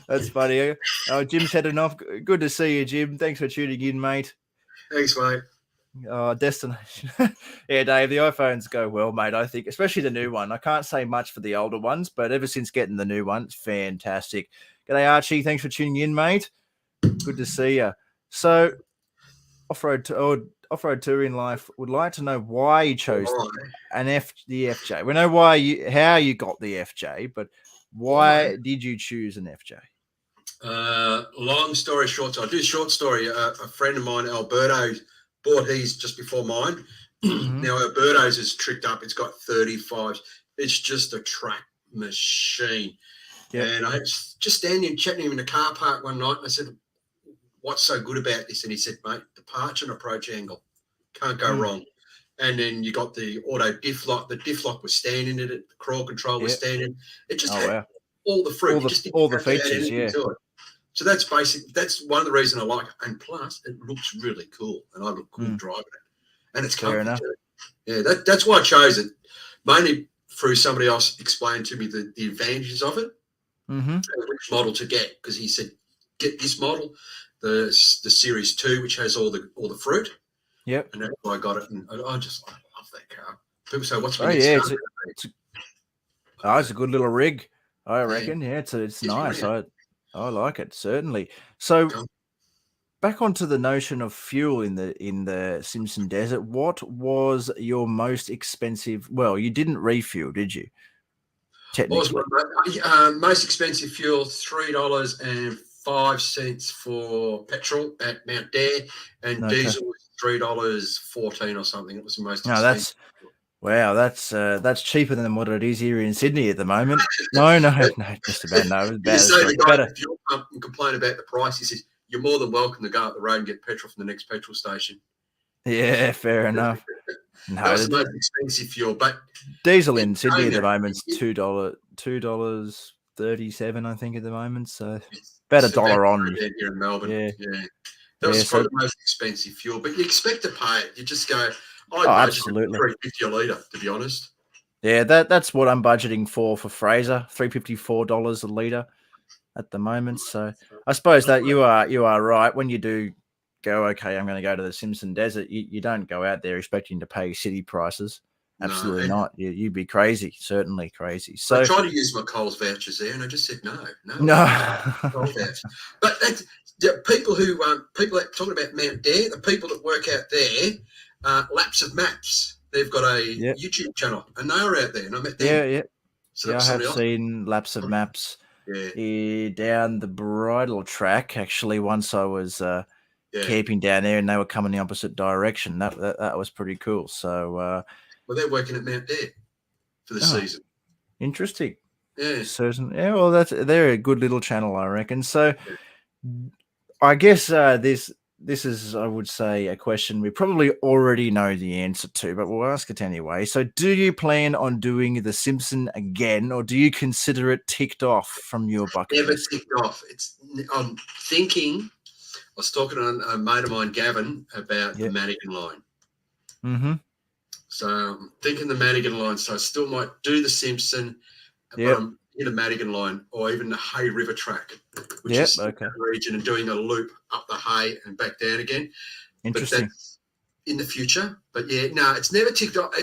That's funny. Oh, Jim's heading off. Good to see you, Jim. Thanks for tuning in, mate. Thanks, mate. Destination. Yeah, Dave, the iPhones go well, mate, I think, especially the new one. I can't say much for the older ones, but ever since getting the new one, it's fantastic. G'day, Archie. Thanks for tuning in, mate. Good to see you. So, Off-Road Touring Life would like to know why you chose the FJ. We know how you got the FJ, but why did you choose an FJ? Long story short, so I'll do a short story. A friend of mine, Alberto, bought his just before mine. Now, Alberto's is tricked up. It's got 35s. It's just a track machine. Yep. And I was just standing and chatting to him in the car park one night, and I said, what's so good about this? And he said, mate, departure and approach angle. Can't go wrong. And then you got the auto diff lock. The diff lock was standing in it. The crawl control was standing. It just had all the fruit. All the features, yeah. So that's basic. That's one of the reasons I like it. And plus, it looks really cool. And I look cool driving it. And it's fair enough. Yeah, that's why I chose it. Mainly through somebody else explained to me the advantages of it. And which model to get. Because he said, get this model, the Series 2, which has all the fruit. Yep. And that's why I got it. And I love that car. People say, what's my next car? It's a good little rig, I reckon. Yeah, it's nice. I like it, certainly. So back onto the notion of fuel in the Simpson Desert, what was your most expensive? Well, you didn't refuel, did you? Technically. Most expensive fuel, $3.05 for petrol at Mount Dare, and diesel was $3.14 or something. It was the most expensive. That's cheaper than what it is here in Sydney at the moment. No, just about no. You say the guy at the fuel pump and complain about the price. He says, you're more than welcome to go up the road and get petrol from the next petrol station. Yeah, fair enough. That No, was the most expensive fuel, but diesel in Sydney at the moment's $2.37, I think, at the moment. So about $1 on. here in Melbourne. Yeah. That was probably the most expensive fuel, but you expect to pay it. You just go, absolutely $3.50 a litre, to be honest. Yeah, that's what I'm budgeting for Fraser, $3.54 a litre at the moment. So I suppose that you are right. When you do go, okay, I'm going to go to the Simpson Desert, you don't go out there expecting to pay city prices. Absolutely not. You'd be crazy, certainly crazy. So I tried to use my Coles vouchers there, and I just said no. But people that talking about Mount Dare, the people that work out there, Laps of Maps. They've got a YouTube channel, and they are out there, and I met them. Yeah. So I have seen Laps of Maps down the Bridle Track. Actually, once I was camping down there, and they were coming the opposite direction. That was pretty cool. So, well, they're working at Mount Dare for the season. Interesting. Yeah. Certain. Yeah. Well, they're a good little channel, I reckon. So, I guess this is, I would say, a question we probably already know the answer to, but we'll ask it anyway. So, do you plan on doing the Simpson again, or do you consider it ticked off from your bucket list? Never ticked off. I'm thinking. I was talking to a mate of mine, Gavin, about the Madigan line. Mm-hmm. So I'm thinking the Madigan line. So I still might do the Simpson, but I'm in the Madigan line, or even the Hay River track, which is in that region, and doing a loop up the Hay and back down again. Interesting. But that's in the future. But it's never ticked off.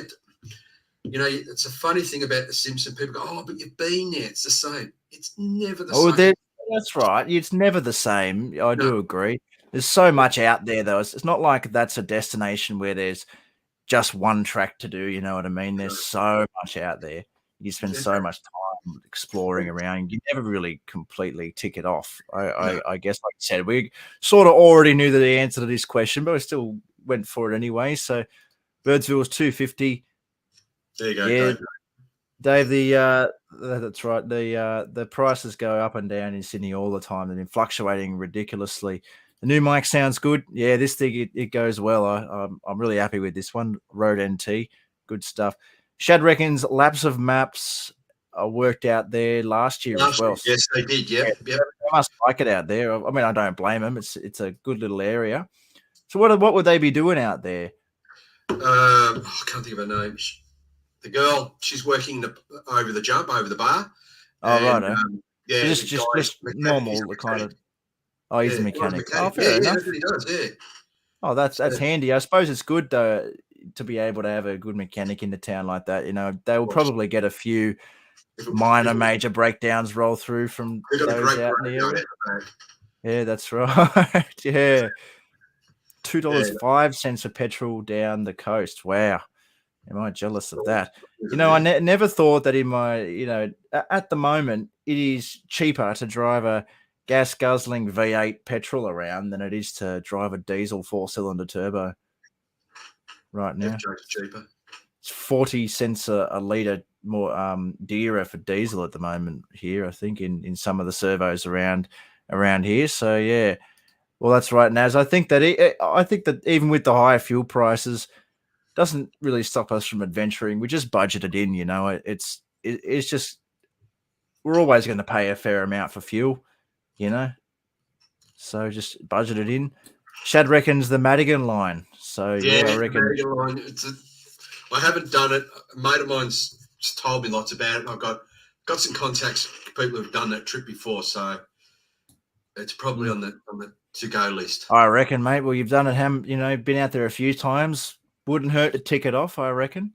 It's a funny thing about the Simpson. People go, "Oh, but you've been there. It's the same." It's never the same. That's right. It's never the same. I do agree. There's so much out there, though. It's not like that's a destination where there's just one track to do. You know what I mean? There's so much out there. You spend so much time exploring around. You never really completely tick it off. I guess, like you said, we sort of already knew the answer to this question, but we still went for it anyway. So Birdsville was $2.50. There you go. Yeah. Dave, that's right. The prices go up and down in Sydney all the time. They've been fluctuating ridiculously. The new mic sounds good. Yeah, this thing it goes well. I'm really happy with this one. Rode NT, good stuff. Shad reckons Laps of Maps worked out there last year as well. Yes, they did. Yep. They must like it out there. I mean, I don't blame them. It's a good little area. So what would they be doing out there? I can't think of her name. The girl, she's working over the bar. Oh, right. Just normal kind of. Oh, he's a mechanic. Oh, fair enough. That's what he does, yeah. Oh, that's handy. I suppose it's good though to be able to have a good mechanic in the town like that. You know, they will probably get a few major breakdowns roll through from those out in the area. Yeah, that's right. Yeah. $2.05 of petrol down the coast. Wow. Am I jealous of that? You know, I never thought that in my, at the moment, it is cheaper to drive a gas guzzling V8 petrol around than it is to drive a diesel 4-cylinder turbo right now. It's cheaper. It's 40 cents a litre more dearer for diesel at the moment here, I think, in some of the servos around here. So, yeah. Well, that's right, Naz. I think that even with the higher fuel prices, doesn't really stop us from adventuring. We just budget it in, it's just, we're always going to pay a fair amount for fuel, so just budget it in. Shad reckons the Madigan line. So I reckon the Madigan line. I haven't done it. A mate of mine's told me lots about it, and I've got some contacts, people who've done that trip before, so it's probably on the to-go list. I reckon, mate. Well, you've done it, been out there a few times. Wouldn't hurt to tick it off, I reckon.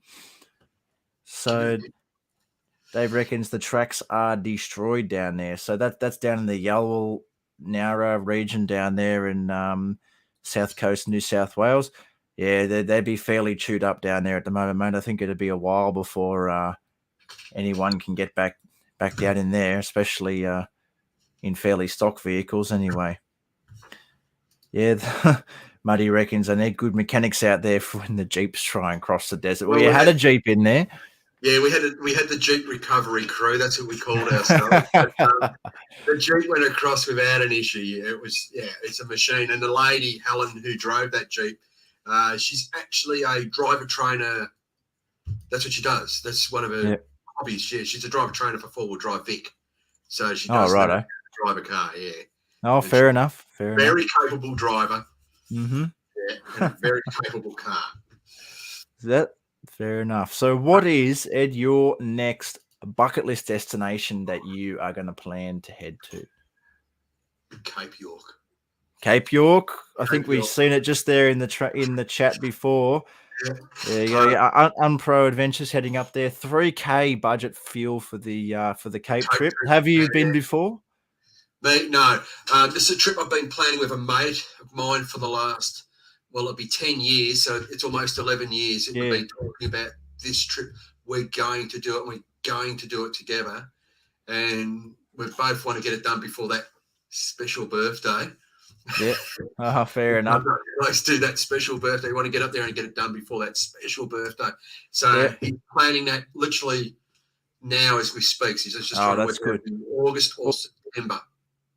So Dave reckons the tracks are destroyed down there. So that's down in the Yalwal Nowra region down there in South Coast, New South Wales. Yeah, they'd be fairly chewed up down there at the moment, mate. I think it'd be a while before anyone can get back down in there, especially in fairly stock vehicles anyway. Yeah, Muddy reckons I need good mechanics out there for when the Jeeps try and cross the desert. Well, you had a Jeep in there. Yeah, we had the Jeep recovery crew. That's what we called ourselves. But, the Jeep went across without an issue. It's a machine. And the lady, Helen, who drove that Jeep, she's actually a driver trainer. That's what she does. That's one of her hobbies. Yeah, she's a driver trainer for four-wheel drive Vic. So she does right. drive a car, yeah. Oh, And fair enough. Fair enough. very capable driver. Mm-hmm. Yeah, and a very capable car. That fair enough. So, what is, Ed, your next bucket list destination that you are going to plan to head to? Cape York. Cape York. I think we've seen it just there in the chat before. Yeah. There you go. Yeah, Unpro Adventures heading up there. 3K budget fuel for the Cape trip. Have you been before? Mate, no. This is a trip I've been planning with a mate of mine for the last, well, it'll be 10 years, so it's almost 11 years that we've been talking about this trip. We're going to do it, and we're going to do it together. And we both want to get it done before that special birthday. Yeah. Fair enough. Let's do that special birthday. We want to get up there and get it done before that special birthday. So he's planning that literally now as we speak. He's just trying to work out in August or September.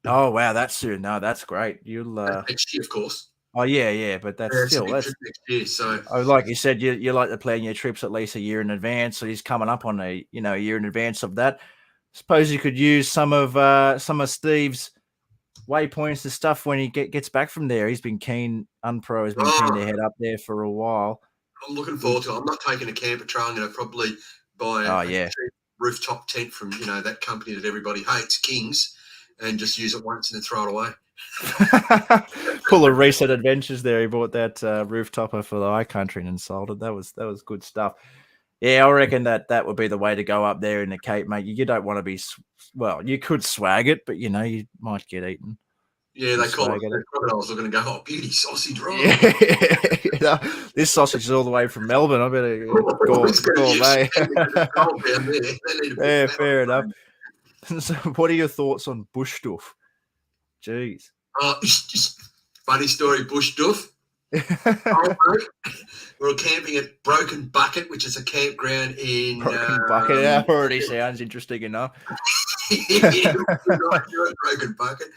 Oh wow, that's soon. No, that's great. You'll next year, of course. Oh yeah, but that's still next year. So, like you said, you like to plan your trips at least a year in advance. So he's coming up on a year in advance of that. Suppose you could use some of Steve's waypoints and stuff when he gets back from there. He's been keen. Unpro has been keen to head up there for a while. I'm looking forward to it. I'm not taking a camper trailer. I'm going to probably buy a rooftop tent from that company that everybody hates, Kings, and just use it once and then throw it away. Full of recent adventures there. He bought that rooftopper for the iCountry and sold it. That was good stuff. Yeah, I reckon that would be the way to go up there in the Cape, mate. You don't want to be you could swag it, but you might get eaten. Yeah, they call it. The crocodiles are going to go, "Oh, beauty sausage, right?" Yeah. This sausage is all the way from Melbourne. I better go away. Yeah, fair enough. So, what are your thoughts on bush stuff? Jeez. Funny story, bush duff. We're camping at Broken Bucket, which is a campground in Broken Bucket. That already sounds interesting enough. Broken Bucket.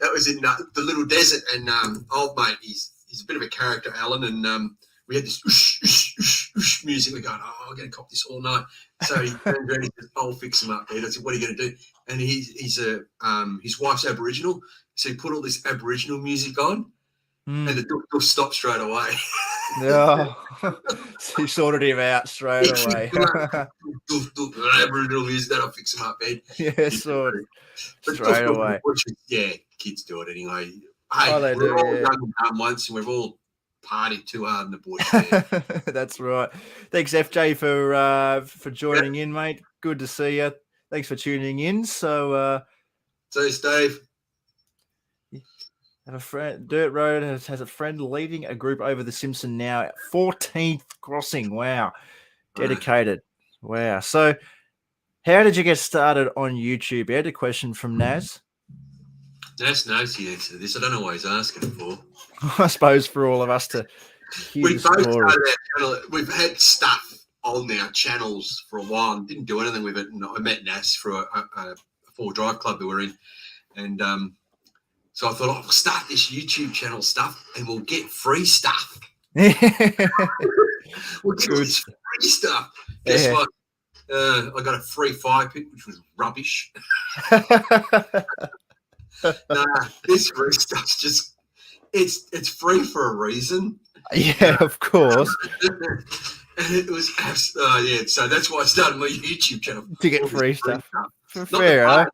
That was in the little desert, and old mate, he's a bit of a character, Alan, and we had this music. We're going, I'm going to cop this all night. So he turned around and said, I'll fix him up, Ed. I said, what are you going to do? And he's his wife's Aboriginal, so he put all this Aboriginal music on, and the duck stopped straight away. Yeah, he sorted him out straight away. Aboriginal music, that'll fix him up, Ed. Yeah, sorted straight away. Yeah, kids do it anyway. Hey, they we're do, all young and once, and we've all partied too hard in the bush. That's right. Thanks, FJ, for joining in, mate. Good to see you. Thanks for tuning in. So, see Steve. Have a friend. Dirt Road has a friend leading a group over the Simpson now. 14th crossing. Wow, dedicated. Wow. So, how did you get started on YouTube? Ed, a question from Naz. Naz knows the answer to this. I don't know why he's asking for. I suppose for all of us to hear the story. Started our channel. We've had stuff on our channels for a while and didn't do anything with it. And I met Naz through a four drive club that we're in, and so I thought, we'll start this YouTube channel stuff and we'll get free stuff. We'll get this free stuff. Guess what? I got a free fire pit, which was rubbish. This free stuff's just, it's free for a reason. Yeah, of course. And it was, so that's why I started my YouTube channel. To get free stuff. Fair, huh?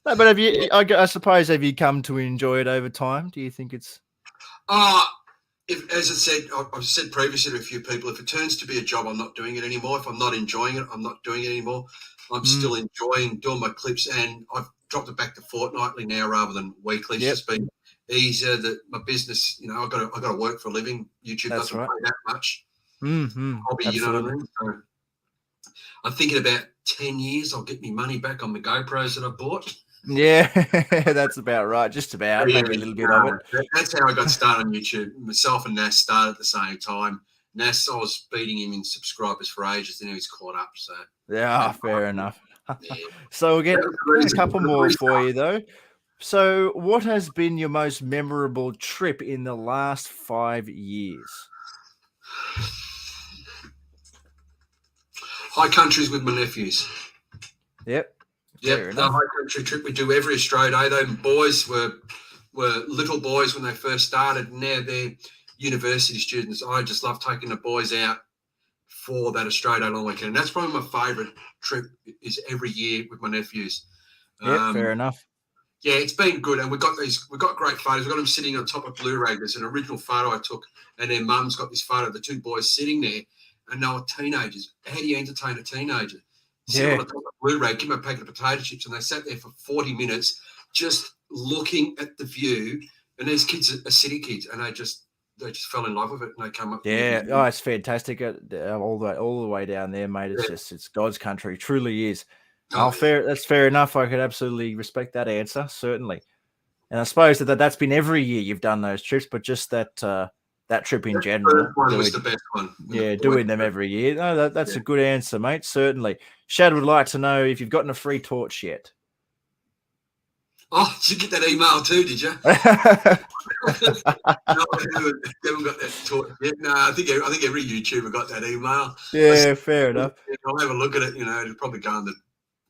No, but I suppose, have you come to enjoy it over time? Do you think it's... As I said, I've said previously to a few people, if it turns to be a job, I'm not doing it anymore. If I'm not enjoying it, I'm not doing it anymore. I'm still enjoying doing my clips, and I've dropped it back to fortnightly now rather than weekly. It's just been easier. That my business, I've got to work for a living. YouTube doesn't pay that much. Hobby, Absolutely. You know what I mean? So I'm thinking about 10 years, I'll get my money back on the GoPros that I bought. Yeah, that's about right. Just about, maybe a little bit of it. That's how I got started on YouTube. Myself and Nas started at the same time. Nas, I was beating him in subscribers for ages, and now he's caught up. So Yeah, fair enough. yeah. So we'll get That was the a reason. couple more for you, though. So, what has been your most memorable trip in the last 5 years? High countries with my nephews. Yep. Yep, Fair the enough. high country trip we do every Australia Day. Those boys were little boys when they first started, and now they're university students. I just love taking the boys out for that Australia Day long weekend. And that's probably my favourite trip is every year with my nephews. Yep, fair enough. Yeah, it's been good, and we've got great photos. We've got them sitting on top of Blu-ray. There's an original photo I took, and their mum's got this photo of the two boys sitting there, and they were teenagers. How do you entertain a teenager? Sit on the top of Blu-ray, give them a packet of potato chips, and they sat there for 40 minutes just looking at the view. And these kids are city kids, and they just fell in love with it, and they come up. Yeah, oh, it's fantastic. All the way down there, mate. It's God's country. Truly is. Oh, fair. That's fair enough. I could absolutely respect that answer, certainly. And I suppose that's been every year you've done those trips, but just that trip in general. That one was the best one. Yeah, doing them every year. No, that's a good answer, mate. Certainly. Shad would like to know if you've gotten a free torch yet. Oh, did you get that email too? Did you? No, I haven't got that torch yet. No, I think every YouTuber got that email. Yeah, fair enough. I'll have a look at it. It'll probably go in the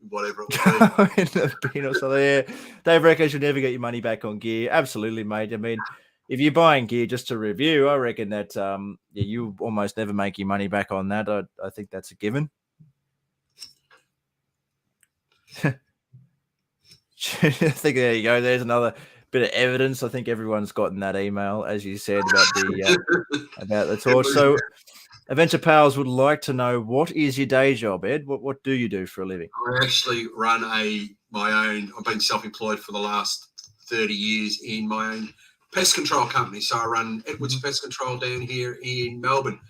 whatever it was. In the bin or something. Yeah. Dave reckons you'll never get your money back on gear. Absolutely, mate. I mean, if you're buying gear just to review, I reckon that you almost never make your money back on that. I think that's a given. I think there you go. There's another bit of evidence. I think everyone's gotten that email, as you said, about the torch. So, Adventure Pals would like to know, what is your day job, Ed? What do you do for a living? I actually run my own. I've been self-employed for the last 30 years in my own pest control company. So I run Edwards Pest Control down here in Melbourne.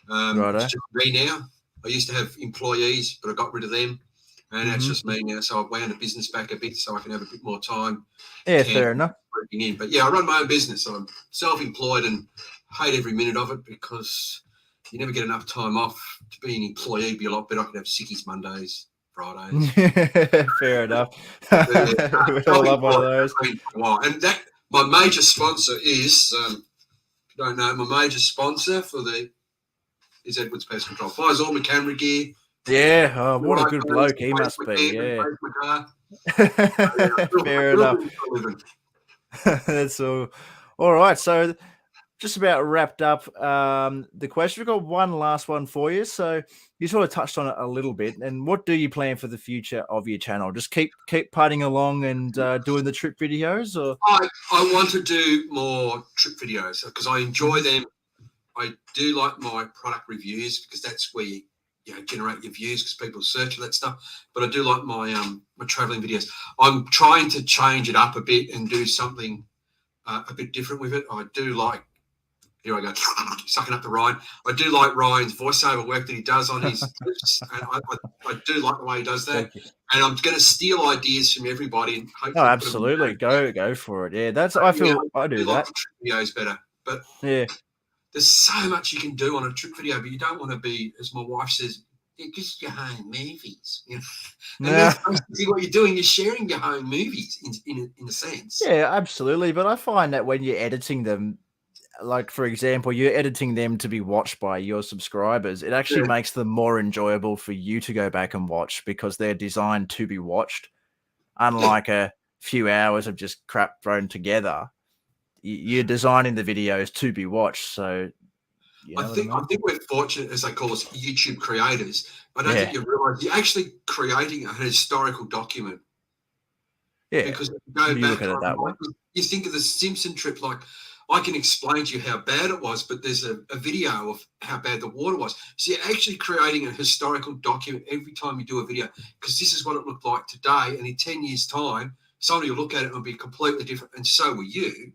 It's just me now. I used to have employees, but I got rid of them. And that's just me now. So I've wound the business back a bit so I can have a bit more time. Yeah, fair enough. In. But yeah, I run my own business. I'm self-employed and hate every minute of it because you never get enough time off. To be an employee would be a lot better. I could have sickies Mondays, Fridays. Fair enough. We all love one of those. And that my major sponsor is, if you don't know, my major sponsor is Edwards Pest Control. Buys all my camera gear. Yeah, oh, what a good bloke he must be. Yeah. Fair enough. That's all. All right, so just about wrapped up the question. We've got one last one for you. So you sort of touched on it a little bit. And what do you plan for the future of your channel? Just keep putting along and doing the trip videos? Or I want to do more trip videos because I enjoy them. I do like my product reviews because that's where you generate your views because people search for that stuff. But I do like my my traveling videos. I'm trying to change it up a bit and do something a bit different with it. I do like, here I go, sucking up the Ryan. I do like Ryan's voiceover work that he does on his clips. And I do like the way he does that. And I'm going to steal ideas from everybody. And hopefully absolutely. Go for it. Yeah, I feel I do that. Like videos better. But yeah. There's so much you can do on a trip video, but you don't want to be, as my wife says, just your home movies. And that's basically what you're doing. You're sharing your home movies in a sense. Yeah, absolutely. But I find that when you're editing them, like, for example, you're editing them to be watched by your subscribers, it actually makes them more enjoyable for you to go back and watch because they're designed to be watched. Unlike a few hours of just crap thrown together. You're designing the videos to be watched, so I think we're fortunate, as they call us, YouTube creators. I don't think you realise you're actually creating a historical document. Yeah, because you go back, look at it that way. You think of the Simpson trip, like I can explain to you how bad it was, but there's a video of how bad the water was. So you're actually creating a historical document every time you do a video, because this is what it looked like today, and in 10 years' time, somebody will look at it and it'll be completely different, and so will you.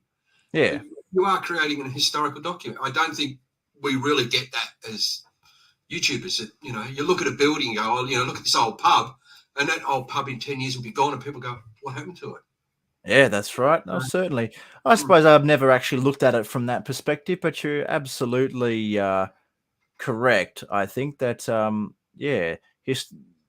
Yeah, you are creating a historical document. I don't think we really get that as YouTubers. That, you look at a building and go, look at this old pub, and that old pub in 10 years will be gone, and people go, what happened to it? Yeah, that's right. No, certainly. I suppose I've never actually looked at it from that perspective, but you're absolutely Correct. I think that yeah,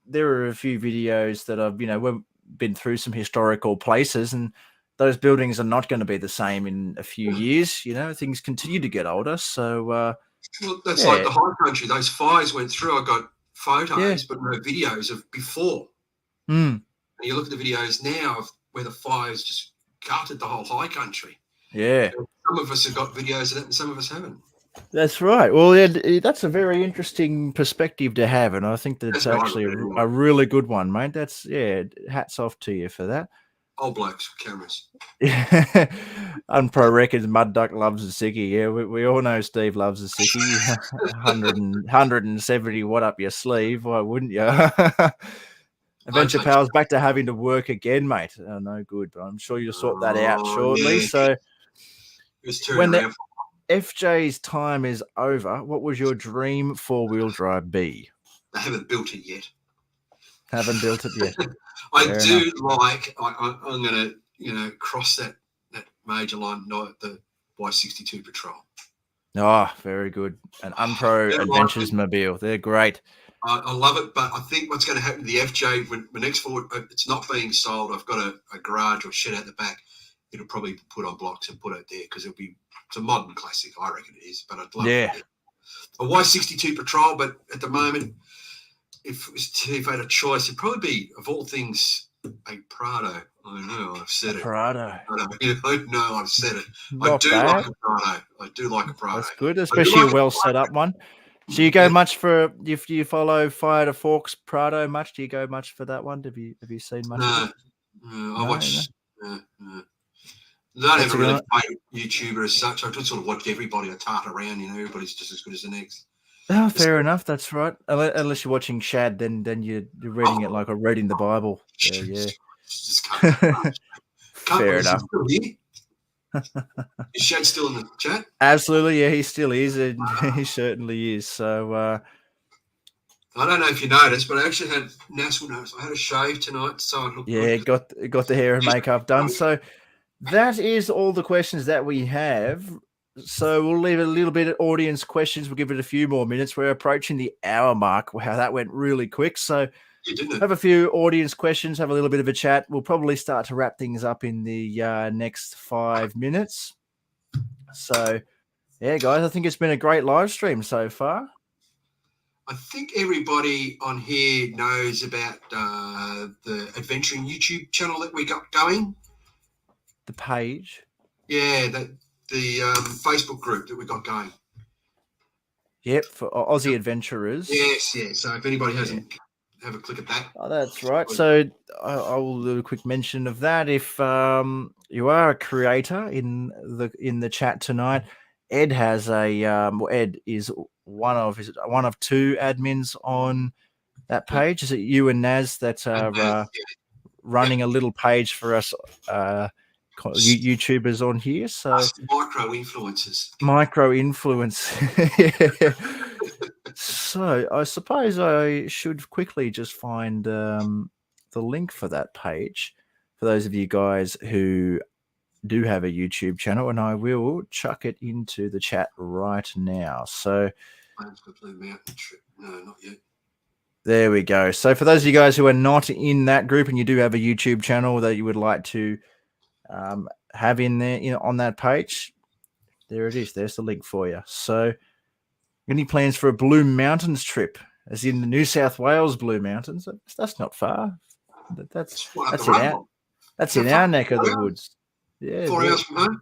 there are a few videos that I've we've been through some historical places, and those buildings are not going to be the same in a few years. Things continue to get older, so Well, that's like yeah, the high country. Those fires went through. I got yeah, photos, but no videos of before. mm, And you look at the videos now of where the fires just gutted the whole high country. yeah. Some of us have got videos of that, and some of us haven't. That's right. Well, yeah, that's a very interesting perspective to have, and I think that's That's what I actually look at anyway. a really good one, mate. That's hats off to you for that. Old blokes with cameras. Unpro Records, Mud Duck loves a sickie. Yeah, we all know Steve loves a sickie. 170 watt up your sleeve. Why wouldn't you? Adventure Pal's back to having to work again, mate. No good, but I'm sure you'll sort that out shortly. Yeah. So when the FJ's time is over, what would your dream four-wheel drive be? They haven't built it yet. Haven't built it yet. I'm going to cross that major line, the Y62 Patrol. Oh, very good. An Unpro Adventures Mobile. They're great. I love it, but I think what's going to happen to the FJ when the next Ford, it's not being sold. I've got a garage or shed out the back. It'll probably be put on blocks and put out there because it's a modern classic. I reckon it is, but I'd love it. A Y62 Patrol, but at the moment, if I had a choice, it'd probably be, of all things, a Prado. I know, I've said it. Prado. I know, I've said it. Not I do bad. like a Prado. I do like a Prado. That's good, especially a well set up one. So you go much for, if you follow Fire to Forks Prado much, do you go much for that one? Have you seen much of it? No, I watch. No. Not ever really play YouTuber as such. I just sort of watch everybody. I tart around, everybody's just as good as the next. Oh, fair enough. That's right. Unless you're watching Shad, then you're reading it like I'm reading the Bible. Yeah. Just can't fair enough. Is Shad still in the chat? Absolutely, yeah, he still is, and he certainly is. So I don't know if you noticed, but I actually had national notice. I had a shave tonight, so I looked good. got the hair and makeup done. So that is all the questions that we have. So we'll leave it a little bit of audience questions. We'll give it a few more minutes. We're approaching the hour mark. Wow, that went really quick. So have a few audience questions, have a little bit of a chat. We'll probably start to wrap things up in the next 5 minutes. So, yeah, guys, I think it's been a great live stream so far. I think everybody on here knows about the Adventuring YouTube channel that we got going. The page? Yeah, the Facebook group that we got going. Yep, for Aussie Adventurers. Yes. So if anybody hasn't, have a click at that. Oh, that's right. So I will do a quick mention of that. If you are a creator in the chat tonight, Ed has Ed is one of two admins on that page. Is it you and Naz that are running a little page for us YouTubers on here? So micro influencers. So I suppose I should quickly just find the link for that page for those of you guys who do have a YouTube channel, and I will chuck it into the chat right now. So no, not yet. There we go. So for those of you guys who are not in that group and you do have a YouTube channel that you would like to have in there on that page, there it is. There's the link for you. So any plans for a Blue Mountains trip, as in the New South Wales Blue Mountains? That's not far. That's in our neck of the woods. Yeah, 4 hours from home.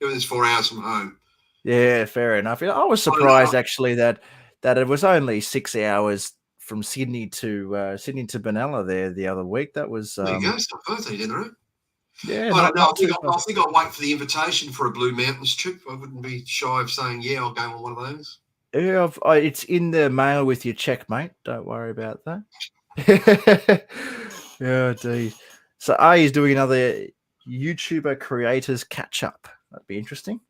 It was 4 hours from home. Yeah, fair enough. I was surprised actually that it was only 6 hours from Sydney to Benalla there the other week. That was there you go. It's my birthday dinner, right? Yeah, I don't know. I think I'll wait for the invitation for a Blue Mountains trip. I wouldn't be shy of saying, yeah, I'll go on one of those. Yeah, it's in the mail with your check, mate. Don't worry about that. Yeah, dude. So is doing another YouTuber creators catch up. That'd be interesting.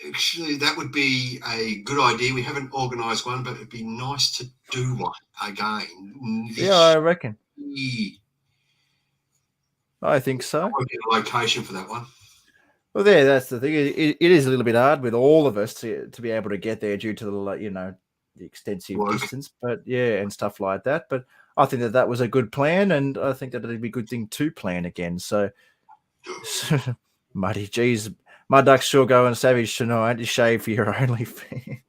Actually, that would be a good idea. We haven't organised one, but it'd be nice to do one again. Yeah, I reckon. I think so. I'll get a location for that one. Well, that's the thing. It is a little bit hard with all of us to be able to get there due to the the extensive distance, but yeah, and stuff like that. But I think that was a good plan, and I think that it'd be a good thing to plan again. So, Muddy, geez, my ducks sure going savage tonight. You shave for your OnlyFans.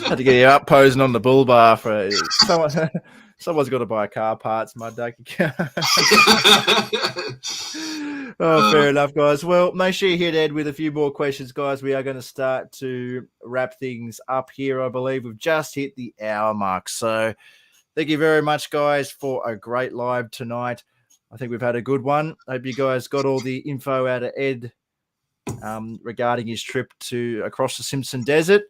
Had to get you up posing on the bull bar for someone. Someone's got to buy car parts, my duck. Oh, fair enough, guys. Well, make sure you hit Ed with a few more questions, guys. We are going to start to wrap things up here. I believe we've just hit the hour mark. So thank you very much, guys, for a great live tonight. I think we've had a good one. Hope you guys got all the info out of Ed regarding his trip across the Simpson Desert.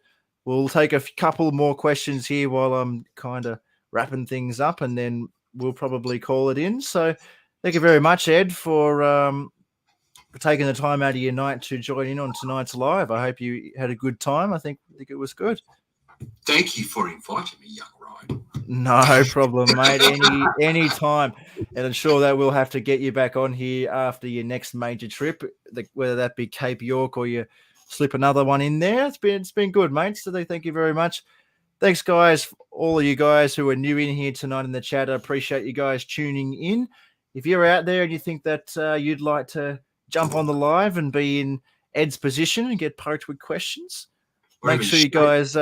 We'll take a couple more questions here while I'm kind of wrapping things up, and then we'll probably call it in. So thank you very much, Ed, for taking the time out of your night to join in on tonight's live. I hope you had a good time. I think it was good. Thank you for inviting me, young Ryan. No problem, mate. Any time. And I'm sure that we'll have to get you back on here after your next major trip, whether that be Cape York or you slip another one in there. It's been good, mate. So thank you very much. Thanks, guys. All of you guys who are new in here tonight in the chat, I appreciate you guys tuning in. If you're out there and you think that you'd like to jump on the live and be in Ed's position and get poked with questions, make sure you guys,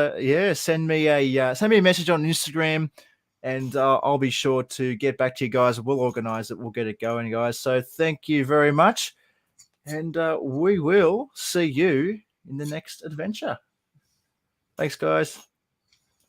send me a message on Instagram, and I'll be sure to get back to you guys. We'll organize it. We'll get it going, guys. So thank you very much, and we will see you in the next adventure. Thanks, guys.